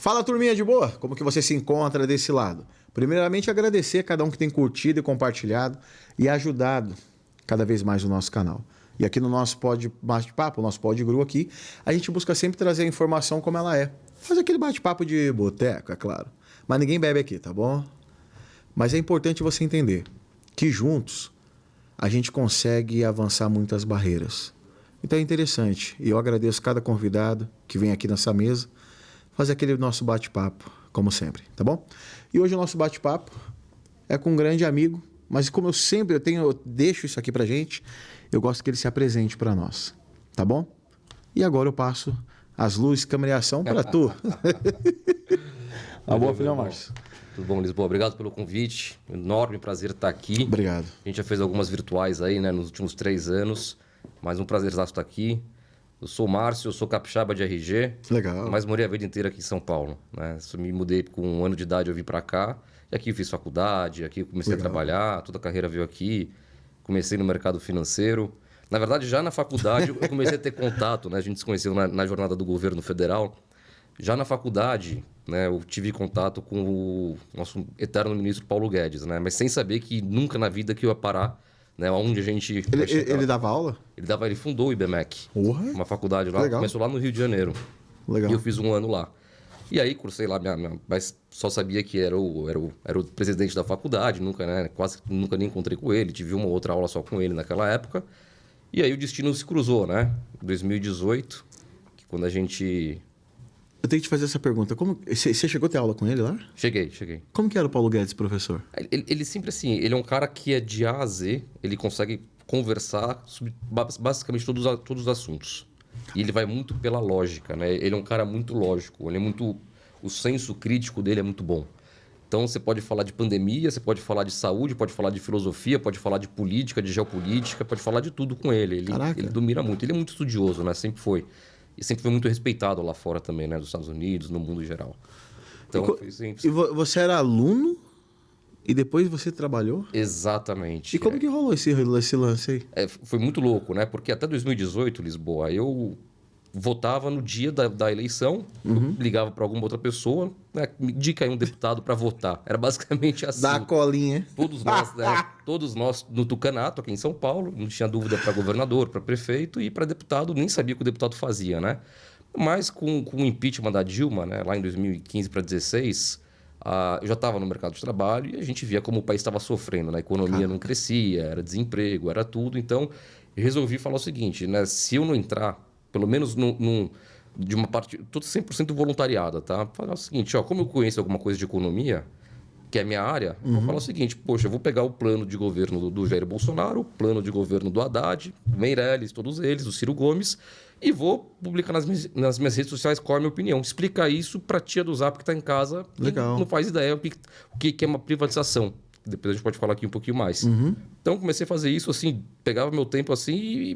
Fala, turminha de boa, como que você se encontra desse lado? Primeiramente, agradecer a cada um que tem curtido e compartilhado e ajudado cada vez mais o nosso canal. E aqui no nosso bate-papo, o nosso Podgru aqui, a gente busca sempre trazer a informação como ela é. Faz aquele bate-papo de boteco, é claro. Mas ninguém bebe aqui, tá bom? Mas é importante você entender que juntos a gente consegue avançar muitas barreiras. Então é interessante. E eu agradeço cada convidado que vem aqui nessa mesa fazer aquele nosso bate-papo, como sempre, tá bom? E hoje o nosso bate-papo é com um grande amigo, mas como eu sempre eu deixo isso aqui pra gente, eu gosto que ele se apresente para nós, tá bom? E agora eu passo as luzes, câmera e ação para tu. Tá bom, filhão Márcio? Tudo bom, Lisboa? Obrigado pelo convite. Enorme prazer estar aqui. Obrigado. A gente já fez algumas virtuais aí, né, nos últimos 3 anos, mas um prazer estar aqui. Eu sou o Márcio, eu sou capixaba de RG. Legal. Mas morei a vida inteira aqui em São Paulo, né? Eu me mudei com 1 ano de idade, eu vim para cá. E aqui eu fiz faculdade, aqui eu comecei a trabalhar, toda a carreira veio aqui. Comecei no mercado financeiro. Na verdade, já na faculdade eu comecei a ter contato, né? A gente se conheceu na jornada do governo federal. Já na faculdade, né, eu tive contato com o nosso eterno ministro Paulo Guedes, né? Mas sem saber que nunca na vida que eu ia parar, né, onde a gente... Ele dava aula? Ele fundou o IBMEC, Uhum. uma faculdade lá, Legal. começou lá no Rio de Janeiro. Legal. E eu fiz 1 ano lá. E aí cursei lá, mas só sabia que era o presidente da faculdade, nunca, né, quase nunca nem encontrei com ele, tive uma outra aula só com ele naquela época. E aí o destino se cruzou, né? Em 2018, que quando a gente... Eu tenho que te fazer essa pergunta. Você chegou a ter aula com ele lá? Cheguei. Como que era o Paulo Guedes, professor? Ele sempre assim, ele é um cara que é de A a Z, ele consegue conversar sobre basicamente todos os assuntos. E ele vai muito pela lógica, né? Ele é um cara muito lógico, o senso crítico dele é muito bom. Então você pode falar de pandemia, você pode falar de saúde, pode falar de filosofia, pode falar de política, de geopolítica, pode falar de tudo com ele. Ele domina muito, ele é muito estudioso, né? Sempre foi. E sempre foi muito respeitado lá fora também, né? Dos Estados Unidos, no mundo geral. Então, e você era aluno e depois você trabalhou? Exatamente. E como que rolou esse lance aí? Foi muito louco, né? Porque até 2018, Lisboa, eu votava no dia da eleição, eu ligava para alguma outra pessoa, né? Me indica aí um deputado para votar. Era basicamente assim. Dá a colinha. Todos nós no Tucanato, aqui em São Paulo, não tinha dúvida para governador, para prefeito e para deputado, nem sabia o que o deputado fazia, né? Mas com o impeachment da Dilma, né, lá em 2015 para 2016, eu já estava no mercado de trabalho e a gente via como o país estava sofrendo, né? A economia não crescia, era desemprego, era tudo. Então, eu resolvi falar o seguinte, né? Se eu não entrar, pelo menos de uma parte, tudo 100% voluntariada, tá? Falar o seguinte, ó, como eu conheço alguma coisa de economia, que é a minha área, vou falar o seguinte, poxa, eu vou pegar o plano de governo do Jair Bolsonaro, o plano de governo do Haddad, do Meirelles, todos eles, do Ciro Gomes, e vou publicar nas minhas redes sociais qual é a minha opinião. Explicar isso para a tia do Zap que está em casa, que não faz ideia o que é uma privatização. Depois a gente pode falar aqui um pouquinho mais. Então, comecei a fazer isso, assim, pegava meu tempo assim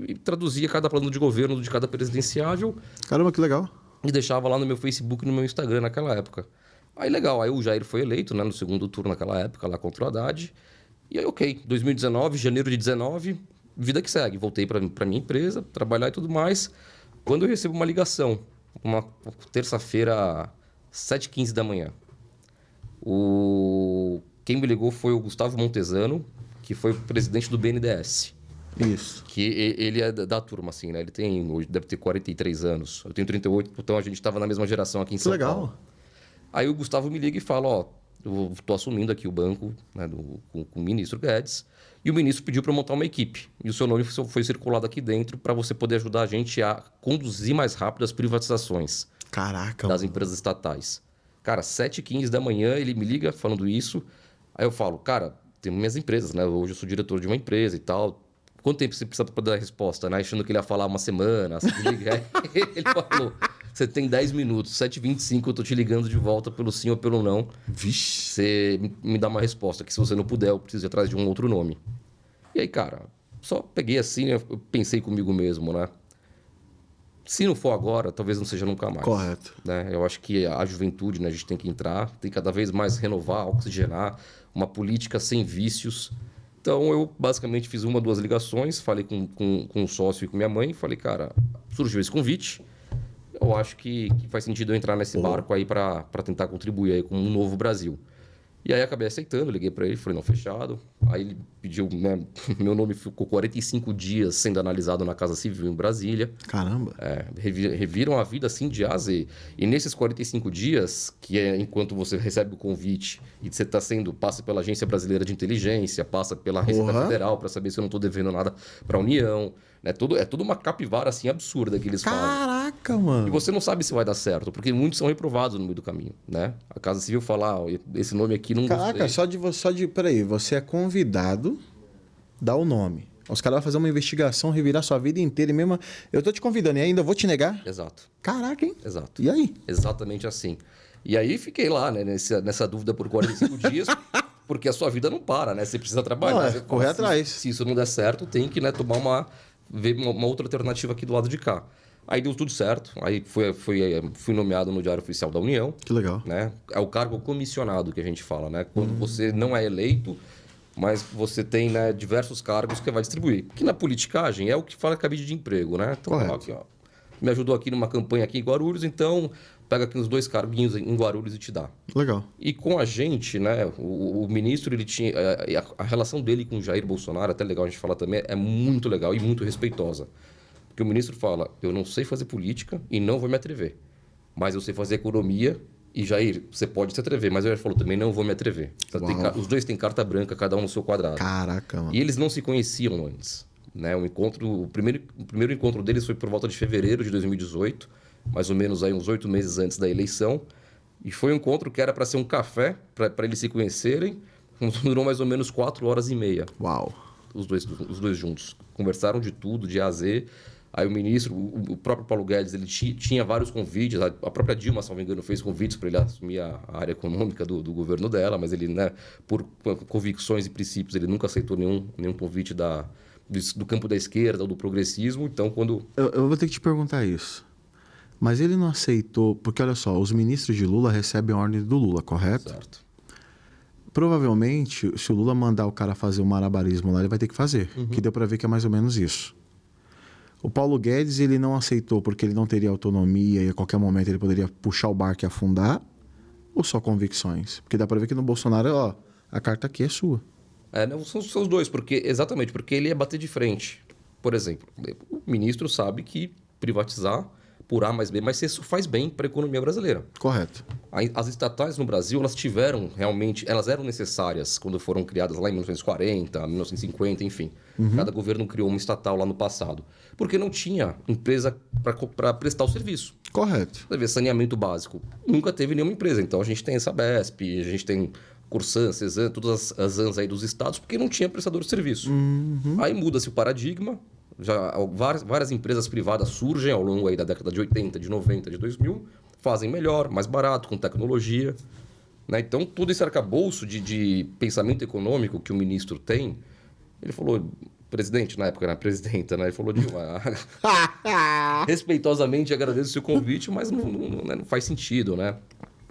e traduzia cada plano de governo de cada presidenciável. Caramba, que legal. E deixava lá no meu Facebook e no meu Instagram naquela época. Aí, legal, aí o Jair foi eleito, né, no segundo turno naquela época, lá contra o Haddad. E aí, ok, 2019, janeiro de 19, vida que segue. Voltei para minha empresa, trabalhar e tudo mais. Quando eu recebo uma ligação, uma terça-feira, 7h15 da manhã, quem me ligou foi o Gustavo Montesano, que foi o presidente do BNDES. Isso. Que ele é da turma, assim, né? Ele hoje deve ter 43 anos. Eu tenho 38, então a gente estava na mesma geração aqui em São Paulo. Aí o Gustavo me liga e fala, ó, eu estou assumindo aqui o banco, né, com o ministro Guedes, e o ministro pediu para montar uma equipe. E o seu nome foi circulado aqui dentro para você poder ajudar a gente a conduzir mais rápido as privatizações. Caraca, das empresas estatais. Cara, 7h15 da manhã ele me liga falando isso. Aí eu falo, cara, tem minhas empresas, né? Hoje eu sou diretor de uma empresa e tal. Quanto tempo você precisa para dar a resposta, né? Achando que ele ia falar uma semana. Assim, ele falou, você tem 10 minutos, 7h25 eu tô te ligando de volta pelo sim ou pelo não. Vixe. Você me dá uma resposta, que se você não puder, eu preciso ir atrás de um outro nome. E aí, cara, só peguei assim, eu pensei comigo mesmo, né? Se não for agora, talvez não seja nunca mais. Correto. Né? Eu acho que a juventude, né, a gente tem que entrar, tem cada vez mais renovar, oxigenar, uma política sem vícios. Então, eu basicamente fiz 1 ou 2 ligações, falei com um sócio e com minha mãe, falei, cara, surgiu esse convite, eu acho que faz sentido eu entrar nesse barco aí para tentar contribuir aí com um novo Brasil. E aí acabei aceitando, liguei para ele, falei, não, fechado. Aí ele pediu, né, meu nome ficou 45 dias sendo analisado na Casa Civil em Brasília. Caramba. Reviram a vida assim de A a Z. E nesses 45 dias, que é enquanto você recebe o convite e você passa pela Agência Brasileira de Inteligência, passa pela Receita Federal para saber se eu não estou devendo nada para a União. É tudo uma capivara assim absurda que eles fazem. Caraca, mano. E você não sabe se vai dar certo, porque muitos são reprovados no meio do caminho, né? A Casa Civil fala, esse nome aqui não Caraca, gostei. peraí, você é convidado, dá o nome. Os caras vão fazer uma investigação, revirar sua vida inteira e mesmo... Eu tô te convidando e ainda vou te negar? Exato. Caraca, hein? Exato. E aí? Exatamente assim. E aí fiquei lá, né, nessa dúvida por 45 dias, porque a sua vida não para, né? Você precisa trabalhar. Não, correr atrás. Se isso não der certo, tem que, né, ver uma outra alternativa aqui do lado de cá. Aí deu tudo certo. Aí fui nomeado no Diário Oficial da União. Que legal. Né? É o cargo comissionado que a gente fala, né? Quando você não é eleito, mas você tem, né, diversos cargos que vai distribuir. Que na politicagem é o que fala cabide de emprego, né? Então, correto. Aqui, ó, me ajudou aqui numa campanha aqui em Guarulhos, então pega aqui uns 2 carguinhos em Guarulhos e te dá. Legal. E com a gente, né, o ministro, ele tinha... A relação dele com o Jair Bolsonaro, até legal a gente falar também, é muito legal e muito respeitosa. Porque o ministro fala, eu não sei fazer política e não vou me atrever. Mas eu sei fazer economia e, Jair, você pode se atrever. Mas o Jair falou, também não vou me atrever. Os dois têm carta branca, cada um no seu quadrado. Caraca, mano. E eles não se conheciam antes. Né? O primeiro encontro deles foi por volta de fevereiro de 2018, mais ou menos aí uns 8 meses antes da eleição. E foi um encontro que era para ser um café, para eles se conhecerem. Durou mais ou menos 4 horas e meia. Uau. Os dois juntos. Conversaram de tudo, de A a Z. Aí o ministro, o próprio Paulo Guedes, ele tinha vários convites. A própria Dilma, se não me engano, fez convites para ele assumir a área econômica do governo dela, mas ele, né, por convicções e princípios, ele nunca aceitou nenhum convite do campo da esquerda ou do progressismo. Então, quando... Eu vou ter que te perguntar isso. Mas ele não aceitou... Porque, olha só, os ministros de Lula recebem ordem do Lula, correto? Certo. Provavelmente, se o Lula mandar o cara fazer um malabarismo lá, ele vai ter que fazer. Que deu para ver que é mais ou menos isso. O Paulo Guedes, ele não aceitou porque ele não teria autonomia e a qualquer momento ele poderia puxar o barco e afundar, ou só convicções? Porque dá para ver que no Bolsonaro, ó, a carta aqui é sua. Não, são os dois, exatamente, porque ele ia bater de frente. Por exemplo, o ministro sabe que privatizar por A mais B, mas isso faz bem para a economia brasileira. Correto. As estatais no Brasil, elas eram necessárias quando foram criadas lá em 1940, 1950, enfim. Cada governo criou uma estatal lá no passado. Porque não tinha empresa para prestar o serviço. Correto. Você vê, saneamento básico. Nunca teve nenhuma empresa. Então a gente tem essa Sabesp, a gente tem Corsan, Cesan, todas as ANs aí dos estados, porque não tinha prestador de serviço. Aí muda-se o paradigma. Já várias empresas privadas surgem ao longo aí da década de 80, de 90, de 2000, fazem melhor, mais barato, com tecnologia. Né? Então, todo esse arcabouço de pensamento econômico que o ministro tem, ele falou, presidente, na época era presidenta, né? Ele falou, Dilma, respeitosamente agradeço o seu convite, mas não faz sentido, né?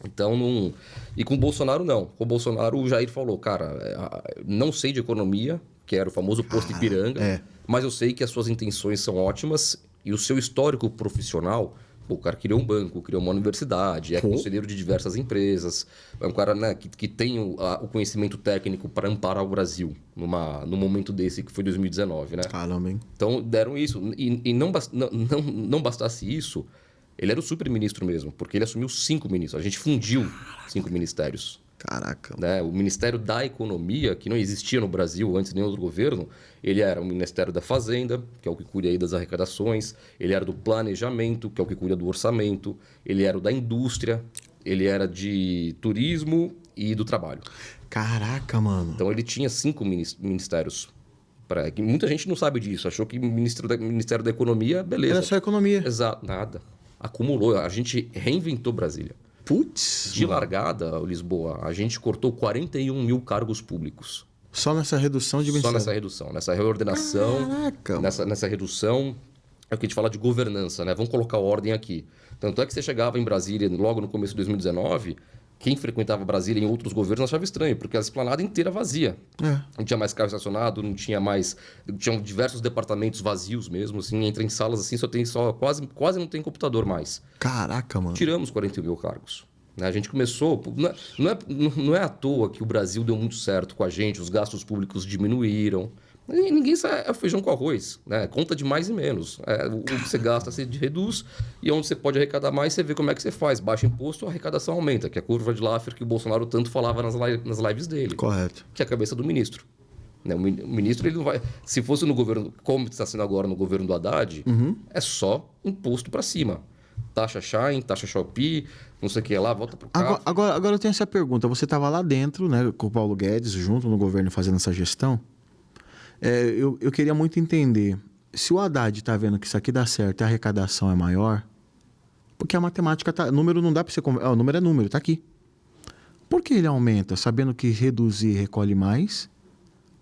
Então, não... E com o Bolsonaro, não. Com o Bolsonaro, o Jair falou, cara, não sei de economia, que era o famoso posto Ipiranga, mas eu sei que as suas intenções são ótimas e o seu histórico profissional... O cara criou um banco, criou uma universidade, é conselheiro de diversas empresas. É um cara, né, que tem o conhecimento técnico para amparar o Brasil num momento desse, que foi 2019, né? Caramba, hein? Então, deram isso. E não bastasse isso, ele era o super-ministro mesmo, porque ele assumiu 5 ministros. A gente fundiu 5 ministérios. Caraca. Né? O Ministério da Economia, que não existia no Brasil antes de nenhum outro governo, ele era o Ministério da Fazenda, que é o que cuida aí das arrecadações, ele era do Planejamento, que é o que cuida do orçamento, ele era o da Indústria, ele era de Turismo e do Trabalho. Caraca, mano. Então ele tinha 5 ministérios. Muita gente não sabe disso, achou que o Ministério da Economia, beleza. Era só economia. Exato, nada. Acumulou, a gente reinventou Brasília. Putz. De largada, Lisboa, a gente cortou 41 mil cargos públicos. Só nessa redução de Só nessa redução, nessa reordenação. Caraca. Nessa redução, é o que a gente fala de governança, né? Vamos colocar ordem aqui. Tanto é que você chegava em Brasília logo no começo de 2019, quem frequentava Brasília em outros governos achava estranho, porque a esplanada inteira vazia. Não tinha mais carro estacionado, não tinha mais... Tinham diversos departamentos vazios mesmo, assim, entra em salas assim, quase não tem computador mais. Caraca, mano. Tiramos 41 mil cargos. Né? A gente começou... Não é à toa que o Brasil deu muito certo com a gente, os gastos públicos diminuíram. E ninguém sai feijão com arroz, né? Conta de mais e menos. O que você gasta, você reduz, e onde você pode arrecadar mais, você vê como é que você faz. Baixa imposto, a arrecadação aumenta, que é a curva de Laffer que o Bolsonaro tanto falava nas lives dele. Correto. Que é a cabeça do ministro. Né? O ministro, ele não vai... Se fosse no governo, como está sendo agora no governo do Haddad, é só imposto para cima. Taxa Shine, taxa Shopee, não sei o que lá, volta pro carro. Agora eu tenho essa pergunta. Você estava lá dentro, né, com o Paulo Guedes, junto no governo, fazendo essa gestão. Eu queria muito entender, se o Haddad está vendo que isso aqui dá certo e a arrecadação é maior, porque a matemática tá... Número não dá para você... O número é número, tá aqui. Por que ele aumenta, sabendo que reduzir recolhe mais?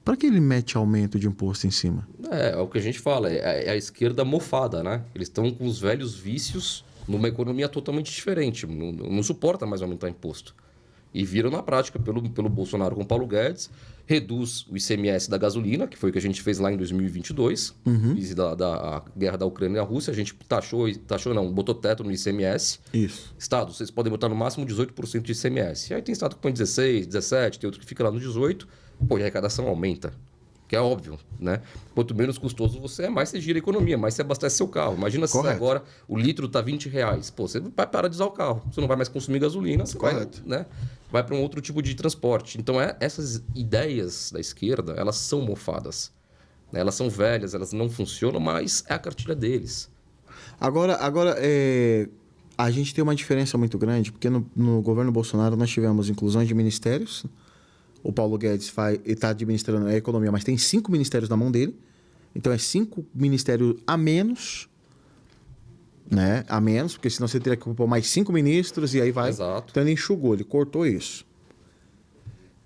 Para que ele mete aumento de imposto em cima? É o que a gente fala, é a esquerda mofada, né? Eles estão com os velhos vícios numa economia totalmente diferente. Não suporta mais aumentar imposto. E viram na prática pelo Bolsonaro com Paulo Guedes, reduz o ICMS da gasolina, que foi o que a gente fez lá em 2022, crise da guerra da Ucrânia e da Rússia, a gente botou teto no ICMS. Isso. Estados, vocês podem botar no máximo 18% de ICMS. E aí tem estado que põe 16, 17, tem outro que fica lá no 18, e a arrecadação aumenta. Que é óbvio, né? Quanto menos custoso você é, mais você gira a economia, mais você abastece seu carro. Imagina se agora o litro tá R$20. Pô, você vai parar de usar o carro. Você não vai mais consumir gasolina, você vai para um outro tipo de transporte. Então, essas ideias da esquerda, elas são mofadas. Né? Elas são velhas, elas não funcionam, mas é a cartilha deles. Agora a gente tem uma diferença muito grande, porque no governo Bolsonaro nós tivemos inclusões de ministérios. O Paulo Guedes está administrando a economia, mas tem 5 ministérios na mão dele. Então, é 5 ministérios a menos, né? A menos, porque senão você teria que pôr mais 5 ministros e aí vai. Exato. Então, ele enxugou, ele cortou isso.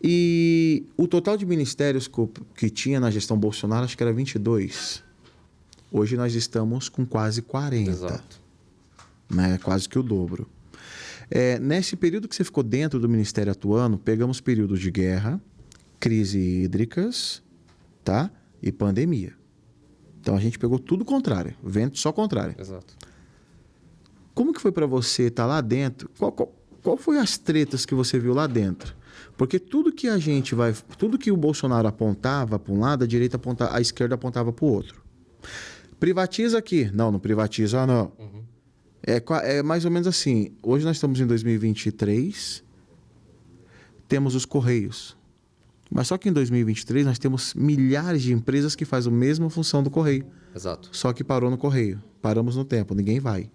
E o total de ministérios que tinha na gestão Bolsonaro, acho que era 22. Hoje nós estamos com quase 40. Exato. Né? Quase que o dobro. Nesse período que você ficou dentro do Ministério atuando, pegamos períodos de guerra, crise hídricas, tá? E pandemia. Então a gente pegou tudo contrário, vento só contrário. Exato. Como que foi para você estar lá dentro? Qual foi as tretas que você viu lá dentro? Porque tudo que o Bolsonaro apontava para um lado, a esquerda apontava para o outro. Privatiza aqui. Não privatiza não. É mais ou menos assim. Hoje nós estamos em 2023, temos os Correios. Mas só que em 2023 nós temos milhares de empresas que fazem a mesma função do Correio. Exato. Só que parou no Correio. Paramos no tempo, ninguém vai.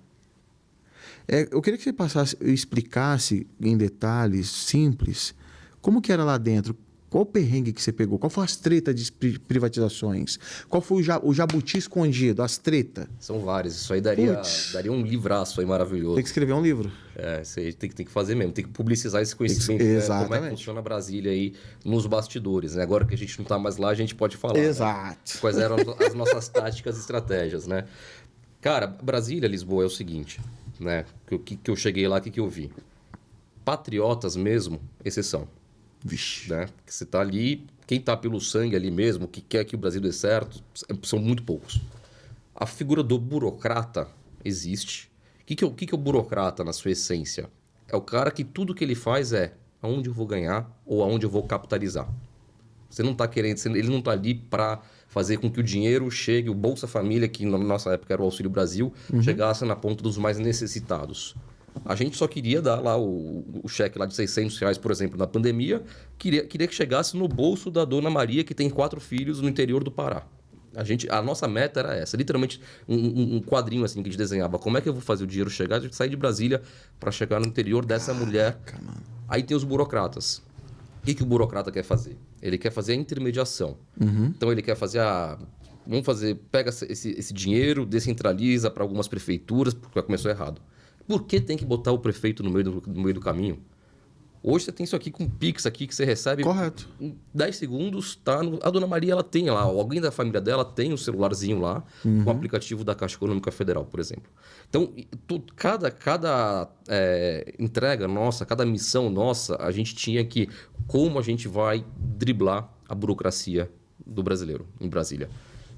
Eu queria que você explicasse em detalhes simples como que era lá dentro. Qual o perrengue que você pegou? Qual foi as tretas de privatizações? Qual foi o jabuti escondido, as tretas? São várias. Isso aí daria um livraço aí maravilhoso. Tem que escrever um livro. Isso aí tem que fazer mesmo. Tem que publicizar esse conhecimento. Exatamente. Como é que funciona Brasília aí nos bastidores. Né? Agora que a gente não está mais lá, a gente pode falar. Exato. Né? Quais eram as nossas táticas e estratégias, né? Cara, Brasília, Lisboa é o seguinte, né? Que eu cheguei lá, o que eu vi? Patriotas mesmo, exceção. Vixe. Né? Que você está ali, quem está pelo sangue ali mesmo, que quer que o Brasil dê certo, são muito poucos. A figura do burocrata existe. O que é o burocrata na sua essência? É o cara que tudo que ele faz é aonde eu vou ganhar ou aonde eu vou capitalizar. Você não está querendo, ele não está ali para fazer com que o dinheiro chegue, o Bolsa Família, que na nossa época era o Auxílio Brasil, chegasse na ponta dos mais necessitados. A gente só queria dar lá o cheque lá de R$600, por exemplo, na pandemia. Queria que chegasse no bolso da dona Maria, que tem 4 filhos no interior do Pará. A nossa meta era essa. Literalmente, um quadrinho assim que a gente desenhava. Como é que eu vou fazer o dinheiro chegar? A gente sair de Brasília para chegar no interior dessa mulher. Mano. Aí tem os burocratas. O que o burocrata quer fazer? Ele quer fazer a intermediação. Então, ele quer fazer pega esse dinheiro, descentraliza para algumas prefeituras, porque começou errado. Por que tem que botar o prefeito no meio do caminho? Hoje você tem isso aqui com Pix aqui que você recebe. Correto. Em 10 segundos, tá no... A dona Maria, ela tem lá, alguém da família dela tem um celularzinho lá, com o aplicativo da Caixa Econômica Federal, por exemplo. Então, cada entrega nossa, cada missão nossa, a gente tinha que... Como a gente vai driblar a burocracia do brasileiro em Brasília?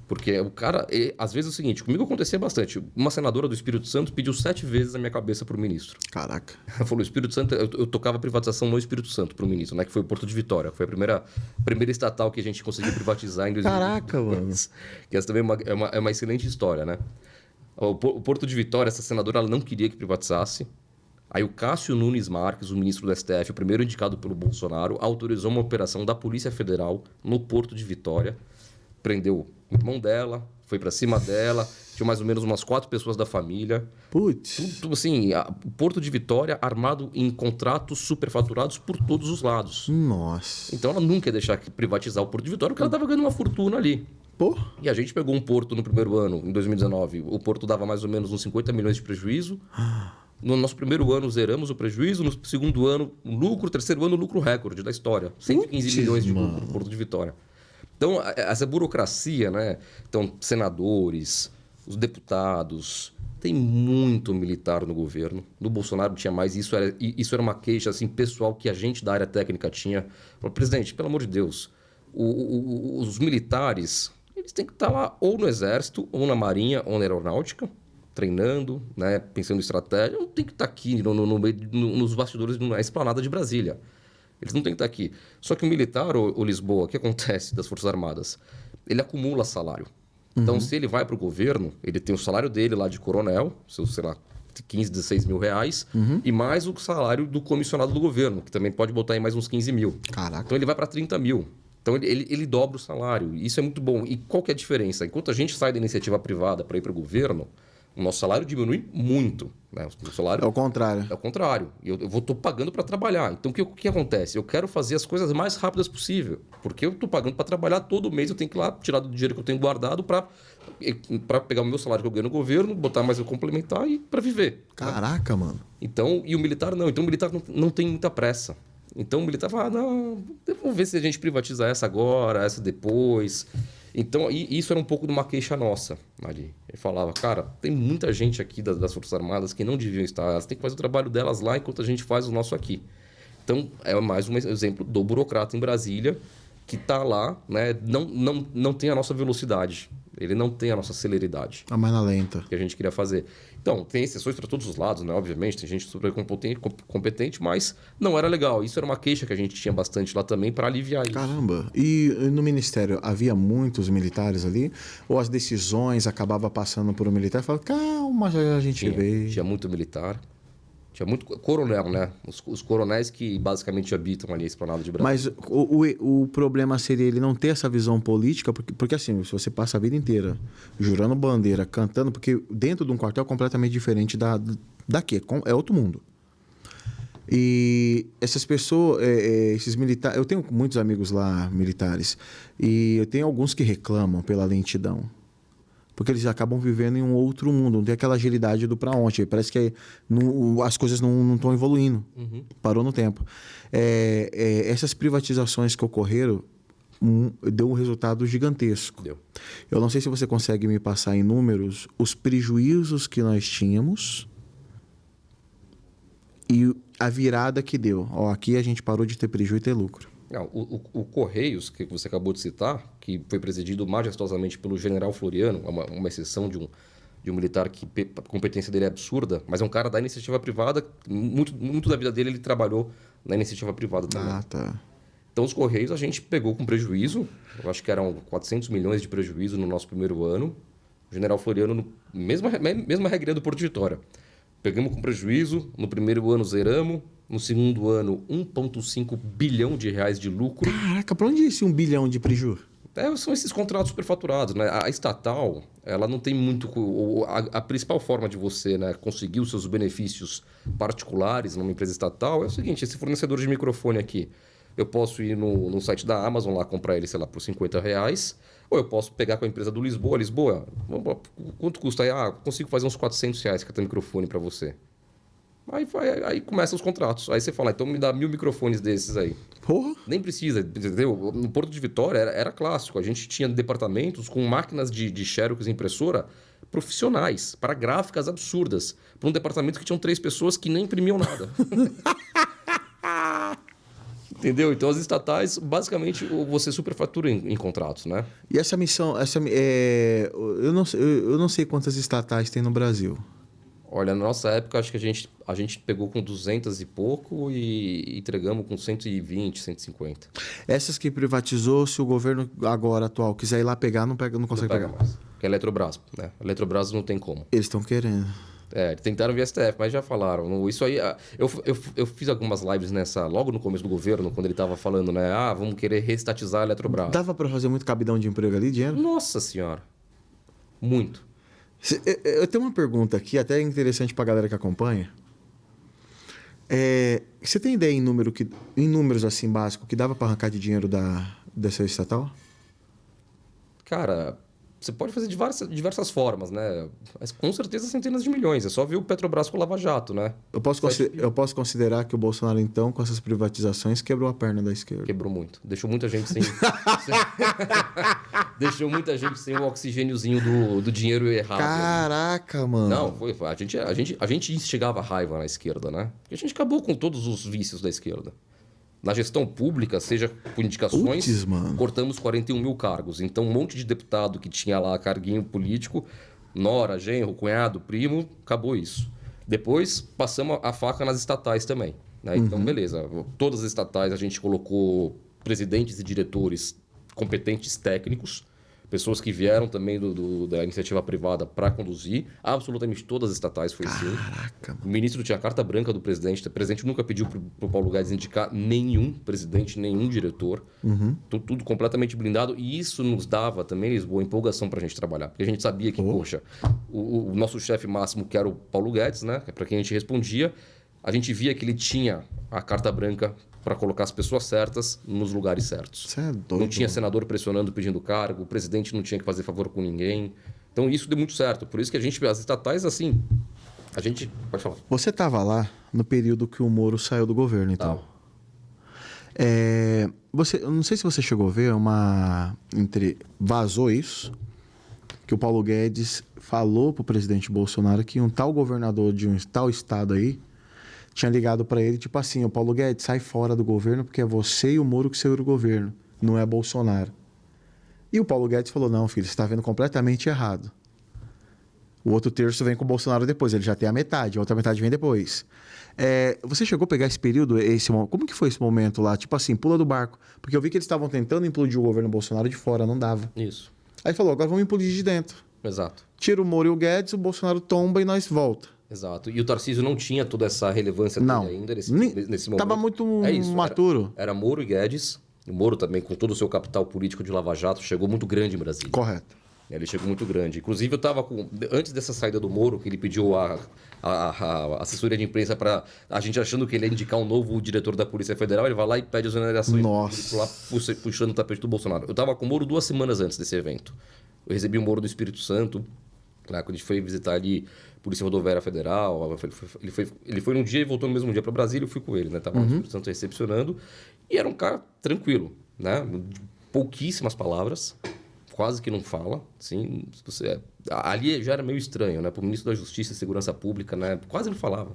Porque o cara, às vezes é o seguinte, comigo acontecia bastante. Uma senadora do Espírito Santo pediu 7 vezes a minha cabeça para o ministro. Caraca. Ela falou, Espírito Santo, eu tocava privatização no Espírito Santo para o ministro, né? Que foi o Porto de Vitória. Foi a primeira estatal que a gente conseguiu privatizar em 2020. Caraca, mano. Que essa também é uma excelente história, né? O Porto de Vitória, essa senadora, ela não queria que privatizasse. Aí o Cássio Nunes Marques, o ministro do STF, o primeiro indicado pelo Bolsonaro, autorizou uma operação da Polícia Federal no Porto de Vitória. Prendeu o irmão dela, foi pra cima dela, tinha mais ou menos umas 4 pessoas da família. Putz. Tudo assim, o Porto de Vitória armado em contratos superfaturados por todos os lados. Nossa. Então ela nunca ia deixar privatizar o Porto de Vitória, porque ela estava ganhando uma fortuna ali. Pô. E a gente pegou um porto no primeiro ano, em 2019. O porto dava mais ou menos uns 50 milhões de prejuízo. No nosso primeiro ano, zeramos o prejuízo. No segundo ano, lucro. Terceiro ano, lucro recorde da história. 115 milhões de lucro no Porto de Vitória. Então, essa burocracia, né? Então, senadores, os deputados, tem muito militar no governo. No Bolsonaro tinha mais. Isso era uma queixa assim, pessoal que a gente da área técnica tinha. Falei, presidente, pelo amor de Deus, os militares, eles têm que estar lá ou no Exército, ou na Marinha, ou na Aeronáutica, treinando, né? Pensando em estratégia. Não tem que estar aqui nos bastidores, na esplanada de Brasília. Eles não têm que estar aqui. Só que o militar, o Lisboa, o que acontece das Forças Armadas? Ele acumula salário. Então, se ele vai para o governo, ele tem o salário dele lá de coronel, seus, sei lá, 15, 16 mil reais, e mais o salário do comissionado do governo, que também pode botar aí mais uns 15 mil. Caraca. Então, ele vai para 30 mil. Então, ele dobra o salário. Isso é muito bom. E qual que é a diferença? Enquanto a gente sai da iniciativa privada para ir para o governo, o nosso salário diminui muito. Né? O salário É o contrário. é o contrário. Eu estou pagando para trabalhar. Então, o que acontece? Eu quero fazer as coisas mais rápidas possível. Porque eu estou pagando para trabalhar todo mês. Eu tenho que ir lá tirar do dinheiro que eu tenho guardado para pegar o meu salário que eu ganho no governo, botar mais o complementar e para viver. Caraca, mano. Então, e o militar não. Então, o militar não tem muita pressa. Então, o militar fala, não, vamos ver se a gente privatiza essa agora, essa depois. Então, isso era um pouco de uma queixa nossa ali. Ele falava, cara, tem muita gente aqui das Forças Armadas que não deviam estar. Elas têm que fazer o trabalho delas lá enquanto a gente faz o nosso aqui. Então, é mais um exemplo do burocrata em Brasília que está lá, né? Não tem a nossa velocidade. Ele não tem a nossa celeridade. A mais na lenta. Que a gente queria fazer. Então, tem exceções para todos os lados, né? Obviamente, tem gente super competente, mas não era legal. Isso era uma queixa que a gente tinha bastante lá também para aliviar isso. Caramba. E no Ministério havia muitos militares ali? Ou as decisões acabavam passando por um militar e falava, calma, já a gente vê. Tinha muito militar. Tinha muito coronel, né? Os coronéis que basicamente habitam ali a esplanada de Brasília. Mas o problema seria ele não ter essa visão política, porque assim, se você passa a vida inteira jurando bandeira, cantando, porque dentro de um quartel é completamente diferente daqui, é outro mundo. E essas pessoas, esses militares, eu tenho muitos amigos lá militares, e eu tenho alguns que reclamam pela lentidão. Porque eles acabam vivendo em um outro mundo, não tem aquela agilidade do pra ontem. Parece que as coisas não estão evoluindo. Parou no tempo. Essas privatizações que ocorreram deu um resultado gigantesco. Deu. Eu não sei se você consegue me passar em números os prejuízos que nós tínhamos e a virada que deu. Aqui a gente parou de ter prejuízo e ter lucro. Não, o Correios, que você acabou de citar, que foi presidido majestosamente pelo general Floriano, uma exceção de um militar que a competência dele é absurda, mas é um cara da iniciativa privada, muito da vida dele ele trabalhou na iniciativa privada também. Ah, tá. Então, os Correios a gente pegou com prejuízo, eu acho que eram 400 milhões de prejuízo no nosso primeiro ano. O general Floriano, mesma regrinha do Porto de Vitória. Pegamos com prejuízo, no primeiro ano zeramos, no segundo ano 1,5 bilhão de reais de lucro. Caraca, pra onde é esse 1 bilhão de prejuízo? São esses contratos superfaturados, né? A estatal, ela não tem muito... A principal forma de você, né, conseguir os seus benefícios particulares numa empresa estatal é o seguinte, esse fornecedor de microfone aqui, eu posso ir no site da Amazon lá comprar ele, sei lá, por R$50, ou eu posso pegar com a empresa do Lisboa. Lisboa, quanto custa aí? Consigo fazer uns R$400 cada microfone para você. Aí começam os contratos. Aí você fala, então me dá 1000 microfones desses aí. Porra! Nem precisa, entendeu? No Porto de Vitória era clássico. A gente tinha departamentos com máquinas de xerox e impressora profissionais, para gráficas absurdas. Para um departamento que tinham 3 pessoas que nem imprimiam nada. Entendeu? Então as estatais, basicamente, você superfatura em contratos, né? E essa missão, eu não sei quantas estatais tem no Brasil. Olha, na nossa época, acho que a gente pegou com 200 e pouco e entregamos com 120, 150. Essas que privatizou, se o governo agora atual quiser ir lá pegar, não consegue Não pega pegar. mais. Porque é Eletrobras, né? A Eletrobras não tem como. Eles estão querendo. Tentaram via STF, mas já falaram. Isso aí, eu fiz algumas lives logo no começo do governo, quando ele estava falando, né? Vamos querer reestatizar a Eletrobras. Dava para fazer muito cabidão de emprego ali, dinheiro? Nossa Senhora. Muito. Eu tenho uma pergunta aqui, até interessante para a galera que acompanha. Você tem ideia em números assim básicos que dava para arrancar de dinheiro dessa estatal? Cara, você pode fazer de diversas formas, né? Mas com certeza centenas de milhões. É só ver o Petrobras com o Lava Jato, né? Eu posso considerar que o Bolsonaro, então, com essas privatizações, quebrou a perna da esquerda. Quebrou muito. Deixou muita gente sem... Deixou muita gente sem o oxigêniozinho do dinheiro errado. Caraca, mano. Não, a gente instigava raiva na esquerda, né? Porque a gente acabou com todos os vícios da esquerda. Na gestão pública, seja por indicações, cortamos 41 mil cargos. Então, um monte de deputado que tinha lá carguinho político, nora, genro, cunhado, primo, acabou isso. Depois, passamos a faca nas estatais também, né? Então, beleza. Todas as estatais a gente colocou presidentes e diretores competentes técnicos, pessoas que vieram também da iniciativa privada para conduzir. Absolutamente todas as estatais foi assim. Caraca, mano. O ministro tinha a carta branca do presidente. O presidente nunca pediu para o Paulo Guedes indicar nenhum presidente, nenhum diretor. Tudo completamente blindado. E isso nos dava também, Lisboa, empolgação para a gente trabalhar. Porque a gente sabia que, poxa, o nosso chefe máximo, que era o Paulo Guedes, né, para quem a gente respondia, a gente via que ele tinha a carta branca para colocar as pessoas certas nos lugares certos. Você é doido. Não tinha senador pressionando, pedindo cargo, o presidente não tinha que fazer favor com ninguém. Então isso deu muito certo. Por isso que as estatais, assim, a gente... Pode falar. Você estava lá no período que o Moro saiu do governo, então. Eu não sei se você chegou a ver vazou isso, que o Paulo Guedes falou pro presidente Bolsonaro que um tal governador de um tal estado aí tinha ligado para ele, tipo assim, o Paulo Guedes, sai fora do governo porque é você e o Moro que segura o governo, não é Bolsonaro. E o Paulo Guedes falou, não, filho, você está vendo completamente errado. O outro terço vem com o Bolsonaro depois, ele já tem a metade, a outra metade vem depois. Você chegou a pegar esse período, como que foi esse momento lá? Tipo assim, pula do barco. Porque eu vi que eles estavam tentando implodir o governo Bolsonaro de fora, não dava. Isso. Aí falou, agora vamos implodir de dentro. Exato. Tira o Moro e o Guedes, o Bolsonaro tomba e nós volta. Exato. E o Tarcísio não tinha toda essa relevância dele ainda nesse momento. Tava muito maturo. Era Moro e Guedes. O Moro também, com todo o seu capital político de Lava Jato, chegou muito grande em Brasília. Correto. Ele chegou muito grande. Inclusive, eu estava antes dessa saída do Moro, que ele pediu a assessoria de imprensa para a gente achando que ele ia indicar um novo diretor da Polícia Federal, ele vai lá e pede as exonerações. Nossa. Lá puxando o tapete do Bolsonaro. Eu estava com o Moro 2 semanas antes desse evento. Eu recebi o Moro do Espírito Santo, lá, quando a gente foi visitar ali a Polícia Rodoviária Federal. Ele foi num dia e voltou no mesmo dia para Brasília, eu fui com ele, né? Tava no Espírito Santo recepcionando. E era um cara tranquilo, né? Pouquíssimas palavras. Quase que não fala, sim. Ali já era meio estranho, né? Para o ministro da Justiça e Segurança Pública, né? Quase não falava.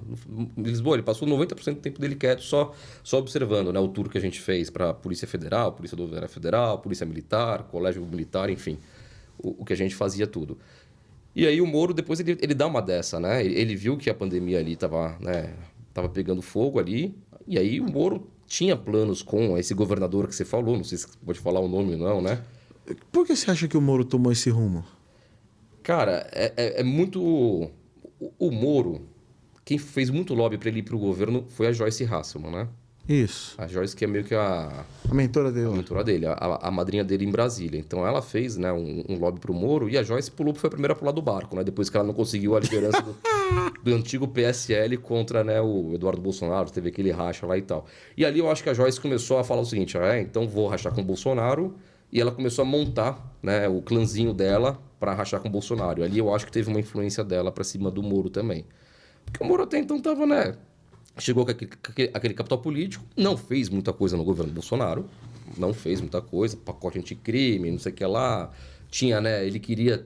Em Lisboa, ele passou 90% do tempo dele quieto, só observando, né? O tour que a gente fez para a Polícia Federal, Polícia Rodoviária Federal, Polícia Militar, Colégio Militar, enfim. O que a gente fazia tudo. E aí o Moro, depois, ele dá uma dessa, né? Ele viu que a pandemia ali estava pegando fogo ali, e aí o Moro tinha planos com esse governador que você falou, não sei se pode falar o nome ou não, né? Por que você acha que o Moro tomou esse rumo? Cara, é muito... O Moro, quem fez muito lobby para ele ir para o governo foi a Joyce Hasselman, né? Isso. A Joyce, que é meio que a mentora dele. A mentora dele, a madrinha dele em Brasília. Então ela fez, né, um lobby pro Moro, e a Joyce foi a primeira a pular do barco, né? Depois que ela não conseguiu a liderança do antigo PSL contra, né, o Eduardo Bolsonaro, teve aquele racha lá e tal. E ali eu acho que a Joyce começou a falar o seguinte, então vou rachar com o Bolsonaro, e ela começou a montar, né, o clãzinho dela para rachar com o Bolsonaro. Ali eu acho que teve uma influência dela para cima do Moro também. Porque o Moro até então estava, né? Chegou com aquele capital político, não fez muita coisa no governo Bolsonaro, não fez muita coisa, pacote anticrime, não sei o que lá. Tinha, né? Ele queria.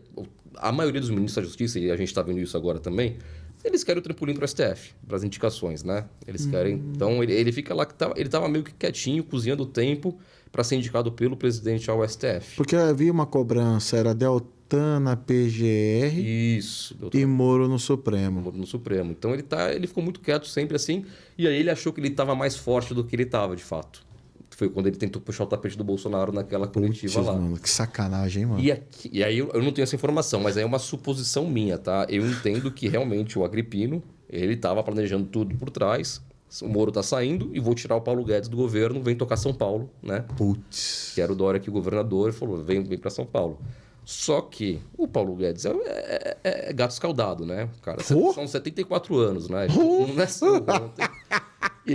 A maioria dos ministros da Justiça, e a gente está vendo isso agora também, eles querem o trampolim para o STF, para as indicações, né? Eles querem. Então ele fica lá, ele estava meio que quietinho, cozinhando o tempo para ser indicado pelo presidente ao STF. Porque havia uma cobrança, era Deltan PGR Isso. e Moro no Supremo. Moro no Supremo. Então ele ficou muito quieto sempre assim, e aí ele achou que ele estava mais forte do que ele estava, de fato. Foi quando ele tentou puxar o tapete do Bolsonaro naquela coletiva lá. Mano, que sacanagem, hein, mano? E aí eu não tenho essa informação, mas aí é uma suposição minha, tá? Eu entendo que realmente o Agrippino, ele estava planejando tudo por trás. O Moro tá saindo e vou tirar o Paulo Guedes do governo, vem tocar São Paulo, né? Putz. Que era o Dória aqui, o governador, e falou, vem para São Paulo. Só que o Paulo Guedes é gato escaldado, né? O cara são 74 anos, né? Não é só ontem. E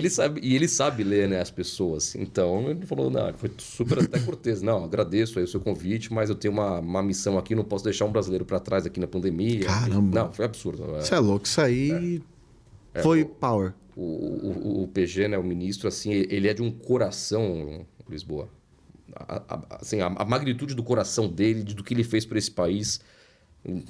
ele sabe ler, né, as pessoas. Então, ele falou, não, foi super até cortês. Não, agradeço aí o seu convite, mas eu tenho uma missão aqui, não posso deixar um brasileiro para trás aqui na pandemia. Caramba. Não, foi absurdo. Você é louco, isso aí foi power. O PG, né, o ministro, assim, ele é de um coração, Lisboa. Assim, a magnitude do coração dele, do que ele fez por esse país.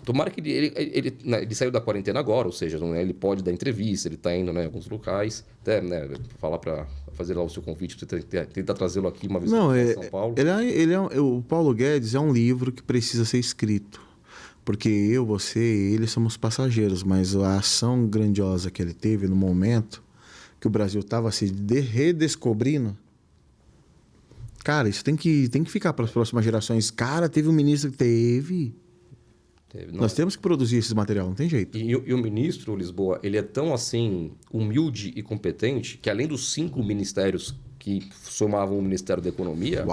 Tomara que ele saiu da quarentena agora, ou seja, né, ele pode dar entrevista, ele está indo, né, em alguns locais, até, né, falar para fazer lá o seu convite, tentar trazê-lo aqui uma vez para São Paulo. O Paulo Guedes é um livro que precisa ser escrito, porque eu, você e ele somos passageiros, mas a ação grandiosa que ele teve no momento que o Brasil estava se redescobrindo, cara, isso tem que ficar para as próximas gerações. Cara, teve um ministro que teve... Nós temos que produzir esse material, não tem jeito. E o ministro, Lisboa, ele é tão, assim, humilde e competente que, além dos 5 ministérios que somavam o Ministério da Economia,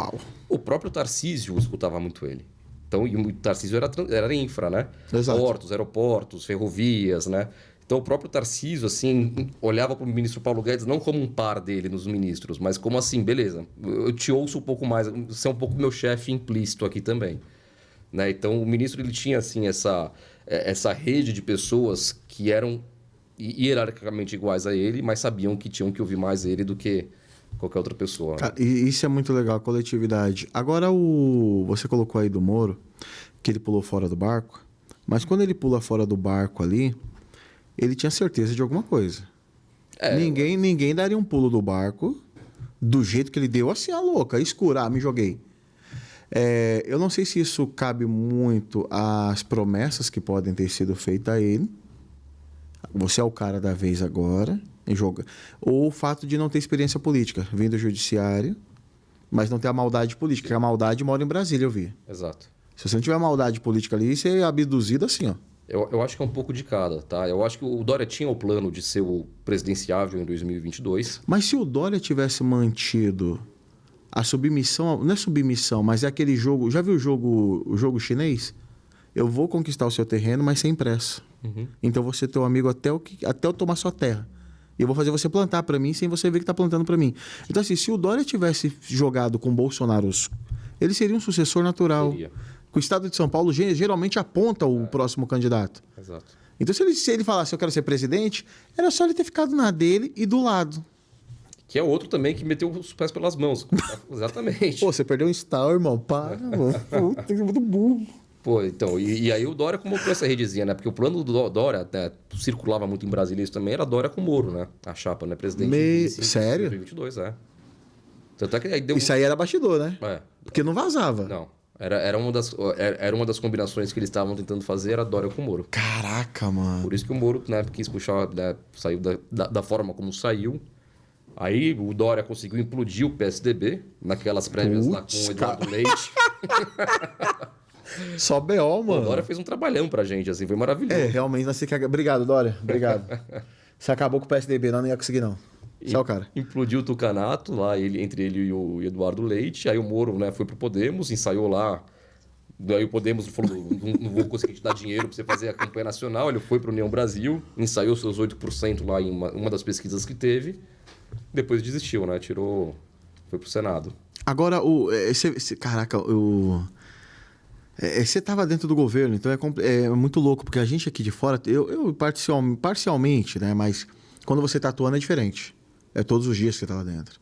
o próprio Tarcísio escutava muito ele. Então, e o Tarcísio era infra, né? Exato. Portos, aeroportos, ferrovias, né? Então, o próprio Tarcísio, assim, olhava para o ministro Paulo Guedes não como um par dele nos ministros, mas como assim, beleza, eu te ouço um pouco mais, você é um pouco meu chefe implícito aqui também. Né? Então, o ministro ele tinha assim, essa rede de pessoas que eram hierarquicamente iguais a ele, mas sabiam que tinham que ouvir mais ele do que qualquer outra pessoa. Cara, e isso é muito legal, a coletividade. Agora, você colocou aí do Moro, que ele pulou fora do barco, mas quando ele pula fora do barco ali, ele tinha certeza de alguma coisa. Ninguém daria um pulo do barco do jeito que ele deu, assim, a louca, escura, me joguei. Eu não sei se isso cabe muito às promessas que podem ter sido feitas a ele. Você é o cara da vez agora, ou o fato de não ter experiência política, vindo do judiciário, mas não ter a maldade política, porque a maldade mora em Brasília, eu vi. Exato. Se você não tiver maldade política ali, você é abduzido assim, ó. Eu acho que é um pouco de cada, tá? Eu acho que o Dória tinha o plano de ser o presidenciável em 2022. Mas se o Dória tivesse mantido a submissão, não é submissão, mas é aquele jogo... Já viu o jogo chinês? Eu vou conquistar o seu terreno, mas sem pressa. Uhum. Então você é teu amigo até eu tomar sua terra. E eu vou fazer você plantar para mim sem você ver que tá plantando para mim. Então assim, se o Dória tivesse jogado com o Bolsonaro, ele seria um sucessor natural. Seria. O estado de São Paulo geralmente aponta o próximo candidato. Exato. Então se ele falasse eu quero ser presidente, era só ele ter ficado na dele e do lado. Que é outro também que meteu os pés pelas mãos. Exatamente. Pô, você perdeu um style, irmão. Para, mano. Puta, que muito burro. Pô, então, e aí o Dória colocou essa redezinha, né? Porque o plano do Dória, né, circulava muito em Brasília isso também, era Dória com Moro, né? A chapa, né? Presidente Sério? 2022, Tanto é que aí deu... Isso aí era bastidor, né? Porque não vazava. Não. Era uma das combinações que eles estavam tentando fazer, era Dória com Moro. Caraca, mano. Por isso que o Moro, né, quis puxar, né, saiu da forma como saiu. Aí o Dória conseguiu implodir o PSDB naquelas prévias lá com o Eduardo Leite. Só B.O., mano. O Dória fez um trabalhão pra gente, assim, foi maravilhoso. Realmente, você quer... Obrigado, Dória. Obrigado. Você acabou com o PSDB, não ia conseguir, não. Você é o cara. Implodiu o Tucanato lá, entre ele e o Eduardo Leite. Aí o Moro, né, foi pro Podemos, ensaiou lá. Daí o Podemos falou, não vou conseguir te dar dinheiro pra você fazer a campanha nacional. Ele foi pro União Brasil, ensaiou seus 8% lá em uma das pesquisas que teve. Depois desistiu, né? Foi pro Senado. Agora, caraca, Você estava dentro do governo, então é muito louco, porque a gente aqui de fora, eu parcialmente, né? Mas quando você está atuando é diferente. É todos os dias que você está lá dentro.